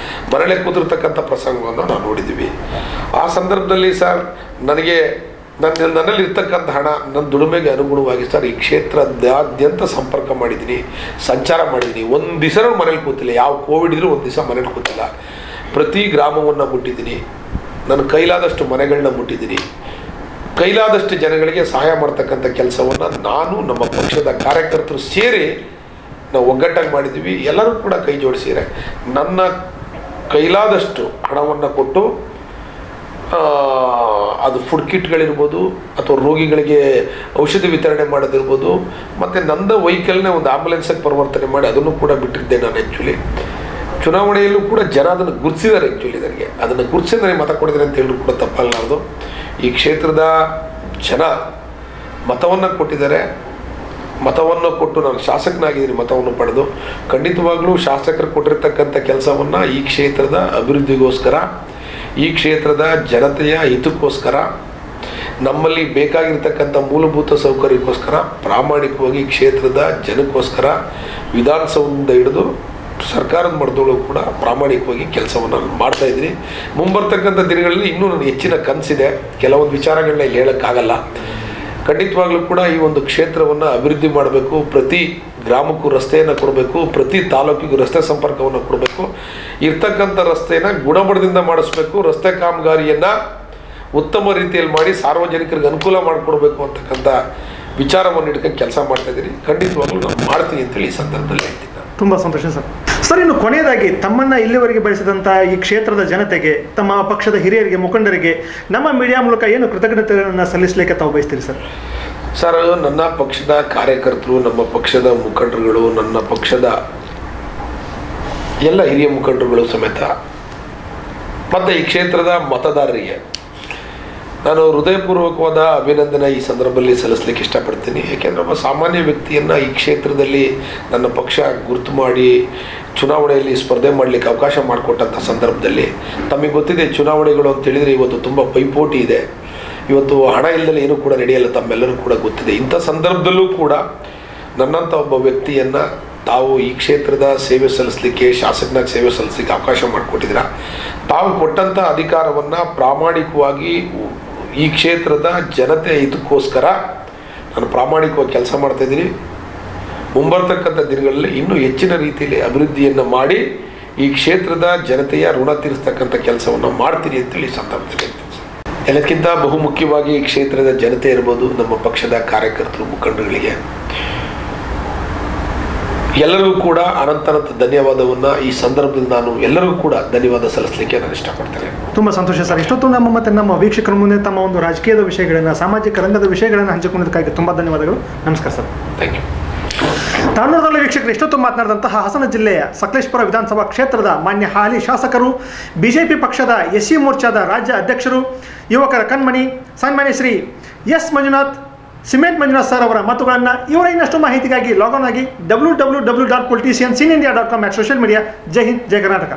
ಮರಳೆ ಕೂತಿರ್ತಕ್ಕಂಥ ಪ್ರಸಂಗವನ್ನು ನಾವು ನೋಡಿದ್ದೀವಿ. ಆ ಸಂದರ್ಭದಲ್ಲಿ ಸರ್ ನನಗೆ ನನ್ನಲ್ಲಿ ಇರ್ತಕ್ಕಂಥ ಹಣ ನನ್ನ ದುಡಿಮೆಗೆ ಅನುಗುಣವಾಗಿ ಸರ್ ಈ ಕ್ಷೇತ್ರದಾದ್ಯಂತ ಸಂಪರ್ಕ ಮಾಡಿದ್ದೀನಿ, ಸಂಚಾರ ಮಾಡಿದ್ದೀನಿ. ಒಂದು ದಿವಸ ಮನೇಲಿ ಕೂತಿಲ್ಲ, ಯಾವ ಕೋವಿಡ್ ಇದ್ರೂ ಒಂದು ದಿವಸ ಮನೇಲಿ ಕೂತಿಲ್ಲ. ಪ್ರತಿ ಗ್ರಾಮವನ್ನು ಮುಟ್ಟಿದ್ದೀನಿ, ನನ್ನ ಕೈಲಾದಷ್ಟು ಮನೆಗಳನ್ನ ಮುಟ್ಟಿದ್ದೀನಿ, ಕೈಲಾದಷ್ಟು ಜನಗಳಿಗೆ ಸಹಾಯ ಮಾಡ್ತಕ್ಕಂಥ ಕೆಲಸವನ್ನು ನಾನು ನಮ್ಮ ಪಕ್ಷದ ಕಾರ್ಯಕರ್ತರು ಸೇರಿ ನಾವು ಒಗ್ಗಟ್ಟಾಗಿ ಮಾಡಿದ್ದೀವಿ. ಎಲ್ಲರೂ ಕೂಡ ಕೈ ಜೋಡಿಸಿದರೆ ನನ್ನ ಕೈಲಾದಷ್ಟು ಹಣವನ್ನು ಕೊಟ್ಟು ಅದು ಫುಡ್ ಕಿಟ್ಗಳಿರ್ಬೋದು ಅಥವಾ ರೋಗಿಗಳಿಗೆ ಔಷಧಿ ವಿತರಣೆ ಮಾಡೋದಿರ್ಬೋದು, ಮತ್ತು ನಂದು ವೆಹಿಕಲ್ನೇ ಒಂದು ಆಂಬುಲೆನ್ಸಿಗೆ ಪರಿವರ್ತನೆ ಮಾಡಿ ಅದನ್ನು ಕೂಡ ಬಿಟ್ಟಿದ್ದೆ ನಾನು. ಆ್ಯಕ್ಚುಲಿ ಚುನಾವಣೆಯಲ್ಲೂ ಕೂಡ ಜನ ಅದನ್ನು ಗುರುತಿಸಿದ್ದಾರೆ. ಆ್ಯಕ್ಚುಲಿ ನನಗೆ ಅದನ್ನು ಗುರುತಿಸಿ ನನಗೆ ಮತ ಕೊಡಿದ್ರೆ ಅಂತ ಹೇಳಿ ಕೂಡ ತಪ್ಪಲ್ಲಾರ್ದು. ಈ ಕ್ಷೇತ್ರದ ಜನ ಮತವನ್ನು ಕೊಟ್ಟಿದ್ದಾರೆ. ಮತವನ್ನು ಕೊಟ್ಟು ನಾನು ಶಾಸಕನಾಗಿದ್ದೀನಿ, ಮತವನ್ನು ಪಡೆದು ಖಂಡಿತವಾಗ್ಲೂ ಶಾಸಕರು ಕೊಟ್ಟಿರ್ತಕ್ಕಂಥ ಕೆಲಸವನ್ನು ಈ ಕ್ಷೇತ್ರದ ಅಭಿವೃದ್ಧಿಗೋಸ್ಕರ, ಈ ಕ್ಷೇತ್ರದ ಜನತೆಯ ಹಿತಕ್ಕೋಸ್ಕರ, ನಮ್ಮಲ್ಲಿ ಬೇಕಾಗಿರ್ತಕ್ಕಂಥ ಮೂಲಭೂತ ಸೌಕರ್ಯಕ್ಕೋಸ್ಕರ ಪ್ರಾಮಾಣಿಕವಾಗಿ ಕ್ಷೇತ್ರದ ಜನಕ್ಕೋಸ್ಕರ ವಿಧಾನಸೌಧದಿಂದ ಹಿಡಿದು ಸರ್ಕಾರದ ಮಟ್ಟದೊಳಗೂ ಕೂಡ ಪ್ರಾಮಾಣಿಕವಾಗಿ ಕೆಲಸವನ್ನು ಮಾಡ್ತಾಯಿದ್ದೀನಿ. ಮುಂಬರ್ತಕ್ಕಂಥ ದಿನಗಳಲ್ಲಿ ಇನ್ನೂ ನನಗೆ ಹೆಚ್ಚಿನ ಕನಸಿದೆ. ಕೆಲವೊಂದು ವಿಚಾರಗಳನ್ನ ಇಲ್ಲಿ ಹೇಳೋಕ್ಕಾಗಲ್ಲ. ಖಂಡಿತವಾಗ್ಲೂ ಕೂಡ ಈ ಒಂದು ಕ್ಷೇತ್ರವನ್ನು ಅಭಿವೃದ್ಧಿ ಮಾಡಬೇಕು. ಪ್ರತಿ ಗ್ರಾಮಕ್ಕೂ ರಸ್ತೆಯನ್ನು ಕೊಡಬೇಕು, ಪ್ರತಿ ತಾಲೂಕಿಗೂ ರಸ್ತೆ ಸಂಪರ್ಕವನ್ನು ಕೊಡಬೇಕು, ಇರ್ತಕ್ಕಂಥ ರಸ್ತೆಯನ್ನು ಗುಣಮಟ್ಟದಿಂದ ಮಾಡಿಸ್ಬೇಕು, ರಸ್ತೆ ಕಾಮಗಾರಿಯನ್ನು ಉತ್ತಮ ರೀತಿಯಲ್ಲಿ ಮಾಡಿ ಸಾರ್ವಜನಿಕರಿಗೆ ಅನುಕೂಲ ಮಾಡಿಕೊಡ್ಬೇಕು ಅಂತಕ್ಕಂಥ ವಿಚಾರವನ್ನು ಇಟ್ಕೊಂಡು ಕೆಲಸ ಮಾಡ್ತಾಯಿದ್ದೀನಿ. ಖಂಡಿತವಾಗ್ಲೂ ನಾನು ಮಾಡ್ತೀನಿ ಅಂತೇಳಿ ಈ ಸಂದರ್ಭದಲ್ಲಿ ಹೇಳ್ತೀನಿ. ತುಂಬ ಸಂತೋಷ ಸರ್. ಇನ್ನು ಕೊನೆಯದಾಗಿ ತಮ್ಮನ್ನು ಇಲ್ಲಿವರೆಗೆ ಬೆಳೆಸಿದಂಥ ಈ ಕ್ಷೇತ್ರದ ಜನತೆಗೆ, ತಮ್ಮ ಪಕ್ಷದ ಹಿರಿಯರಿಗೆ, ಮುಖಂಡರಿಗೆ ನಮ್ಮ ಮೀಡಿಯಾ ಮೂಲಕ ಏನು ಕೃತಜ್ಞತೆಗಳನ್ನು ಸಲ್ಲಿಸಲಿಕ್ಕೆ ತಾವು ಬಯಸ್ತೀರಿ ಸರ್? ಸರ್, ನನ್ನ ಪಕ್ಷದ ಕಾರ್ಯಕರ್ತರು, ನಮ್ಮ ಪಕ್ಷದ ಮುಖಂಡರುಗಳು, ನನ್ನ ಪಕ್ಷದ ಎಲ್ಲ ಹಿರಿಯ ಮುಖಂಡರುಗಳು ಸಮೇತ ಮತ್ತು ಈ ಕ್ಷೇತ್ರದ ಮತದಾರರಿಗೆ ನಾನು ಹೃದಯಪೂರ್ವಕವಾದ ಅಭಿನಂದನೆ ಈ ಸಂದರ್ಭದಲ್ಲಿ ಸಲ್ಲಿಸಲಿಕ್ಕೆ ಇಷ್ಟಪಡ್ತೀನಿ. ಏಕೆಂದರೆ ಒಬ್ಬ ಸಾಮಾನ್ಯ ವ್ಯಕ್ತಿಯನ್ನು ಈ ಕ್ಷೇತ್ರದಲ್ಲಿ ನನ್ನ ಪಕ್ಷ ಗುರುತು ಮಾಡಿ ಚುನಾವಣೆಯಲ್ಲಿ ಸ್ಪರ್ಧೆ ಮಾಡಲಿಕ್ಕೆ ಅವಕಾಶ ಮಾಡಿಕೊಟ್ಟಂಥ ಸಂದರ್ಭದಲ್ಲಿ ತಮಗೆ ಗೊತ್ತಿದೆ, ಚುನಾವಣೆಗಳು ಅಂತೇಳಿದರೆ ಇವತ್ತು ತುಂಬ ಪೈಪೋಟಿ ಇದೆ. ಇವತ್ತು ಹಣ ಇಲ್ಲದೆ ಏನೂ ಕೂಡ ನಡೆಯಲ್ಲ, ತಮ್ಮೆಲ್ಲರೂ ಕೂಡ ಗೊತ್ತಿದೆ. ಇಂಥ ಸಂದರ್ಭದಲ್ಲೂ ಕೂಡ ನನ್ನಂಥ ಒಬ್ಬ ವ್ಯಕ್ತಿಯನ್ನು ತಾವು ಈ ಕ್ಷೇತ್ರದ ಸೇವೆ ಸಲ್ಲಿಸಲಿಕ್ಕೆ, ಶಾಸಕನಾಗಿ ಸೇವೆ ಸಲ್ಲಿಸಲಿಕ್ಕೆ ಅವಕಾಶ ಮಾಡಿಕೊಟ್ಟಿದ್ದೀರ. ತಾವು ಕೊಟ್ಟಂಥ ಅಧಿಕಾರವನ್ನು ಪ್ರಾಮಾಣಿಕವಾಗಿ ಈ ಕ್ಷೇತ್ರದ ಜನತೆ ಇದಕ್ಕೋಸ್ಕರ ನಾನು ಪ್ರಾಮಾಣಿಕವಾಗಿ ಕೆಲಸ ಮಾಡ್ತಾಯಿದ್ದೀನಿ. ಮುಂಬರ್ತಕ್ಕಂಥ ದಿನಗಳಲ್ಲಿ ಇನ್ನೂ ಹೆಚ್ಚಿನ ರೀತಿಯಲ್ಲಿ ಅಭಿವೃದ್ಧಿಯನ್ನು ಮಾಡಿ ಈ ಕ್ಷೇತ್ರದ ಜನತೆಯ ಋಣ ತೀರಿಸ್ತಕ್ಕಂಥ ಕೆಲಸವನ್ನು ಮಾಡ್ತೀನಿ ಅಂತೇಳಿ ಸಂದರ್ಭದಲ್ಲಿ ಎಲ್ಲಕ್ಕಿಂತ ಬಹುಮುಖ್ಯವಾಗಿ ಈ ಕ್ಷೇತ್ರದ ಜನತೆ ಇರ್ಬೋದು, ನಮ್ಮ ಪಕ್ಷದ ಕಾರ್ಯಕರ್ತರು, ಮುಖಂಡರುಗಳಿಗೆ ಎಲ್ಲರಿಗೂ ಕೂಡ ಅನಂತ ಧನ್ಯವಾದವನ್ನು ಈ ಸಂದರ್ಭದಲ್ಲಿ ನಾನು ಎಲ್ಲರಿಗೂ ಕೂಡ ಧನ್ಯವಾದ ಸಲ್ಲಿಸಲಿಕ್ಕೆ ನಾನು ಇಷ್ಟಪಡ್ತೇನೆ. ತುಂಬ ಸಂತೋಷ ಸರ್. ಇಷ್ಟೊತ್ತು ನಮ್ಮ ವೀಕ್ಷಕರ ಮುಂದೆ ತಮ್ಮ ಒಂದು ರಾಜಕೀಯದ ವಿಷಯಗಳನ್ನು, ಸಾಮಾಜಿಕ ರಂಗದ ವಿಷಯಗಳನ್ನು ಹಂಚಿಕೊಂಡಿದ್ದಕ್ಕಾಗಿ ತುಂಬ ಧನ್ಯವಾದಗಳು. ನಮಸ್ಕಾರ ಸರ್. Thank you. ತಾನೂರದಲ್ಲಿ ವೀಕ್ಷಕರು ಇಷ್ಟೊತ್ತು ಮಾತನಾಡಿದಂತಹ ಹಾಸನ ಜಿಲ್ಲೆಯ ಸಕಲೇಶಪುರ ವಿಧಾನಸಭಾ ಕ್ಷೇತ್ರದ ಮಾನ್ಯ ಹಾಲಿ ಶಾಸಕರು, ಬಿಜೆಪಿ ಪಕ್ಷದ ಎಸ್ಸಿ ಮೋರ್ಚಾದ ರಾಜ್ಯ ಅಧ್ಯಕ್ಷರು, ಯುವಕರ ಕಣ್ಮಣಿ ಸನ್ಮಾನ್ಯ Shri S Manjunath, cement Manjunath sir ಅವರ ಮಾತುಗಳನ್ನು, ಇವರ ಇನ್ನಷ್ಟು ಮಾಹಿತಿಗಾಗಿ ಲಾಗ್ ಆನ್ ಆಗಿ www.politiciansinIndia.com ಸೋಷಿಯಲ್ ಮೀಡಿಯಾ. ಜೈ ಹಿಂದ್, ಜೈ ಕರ್ನಾಟಕ.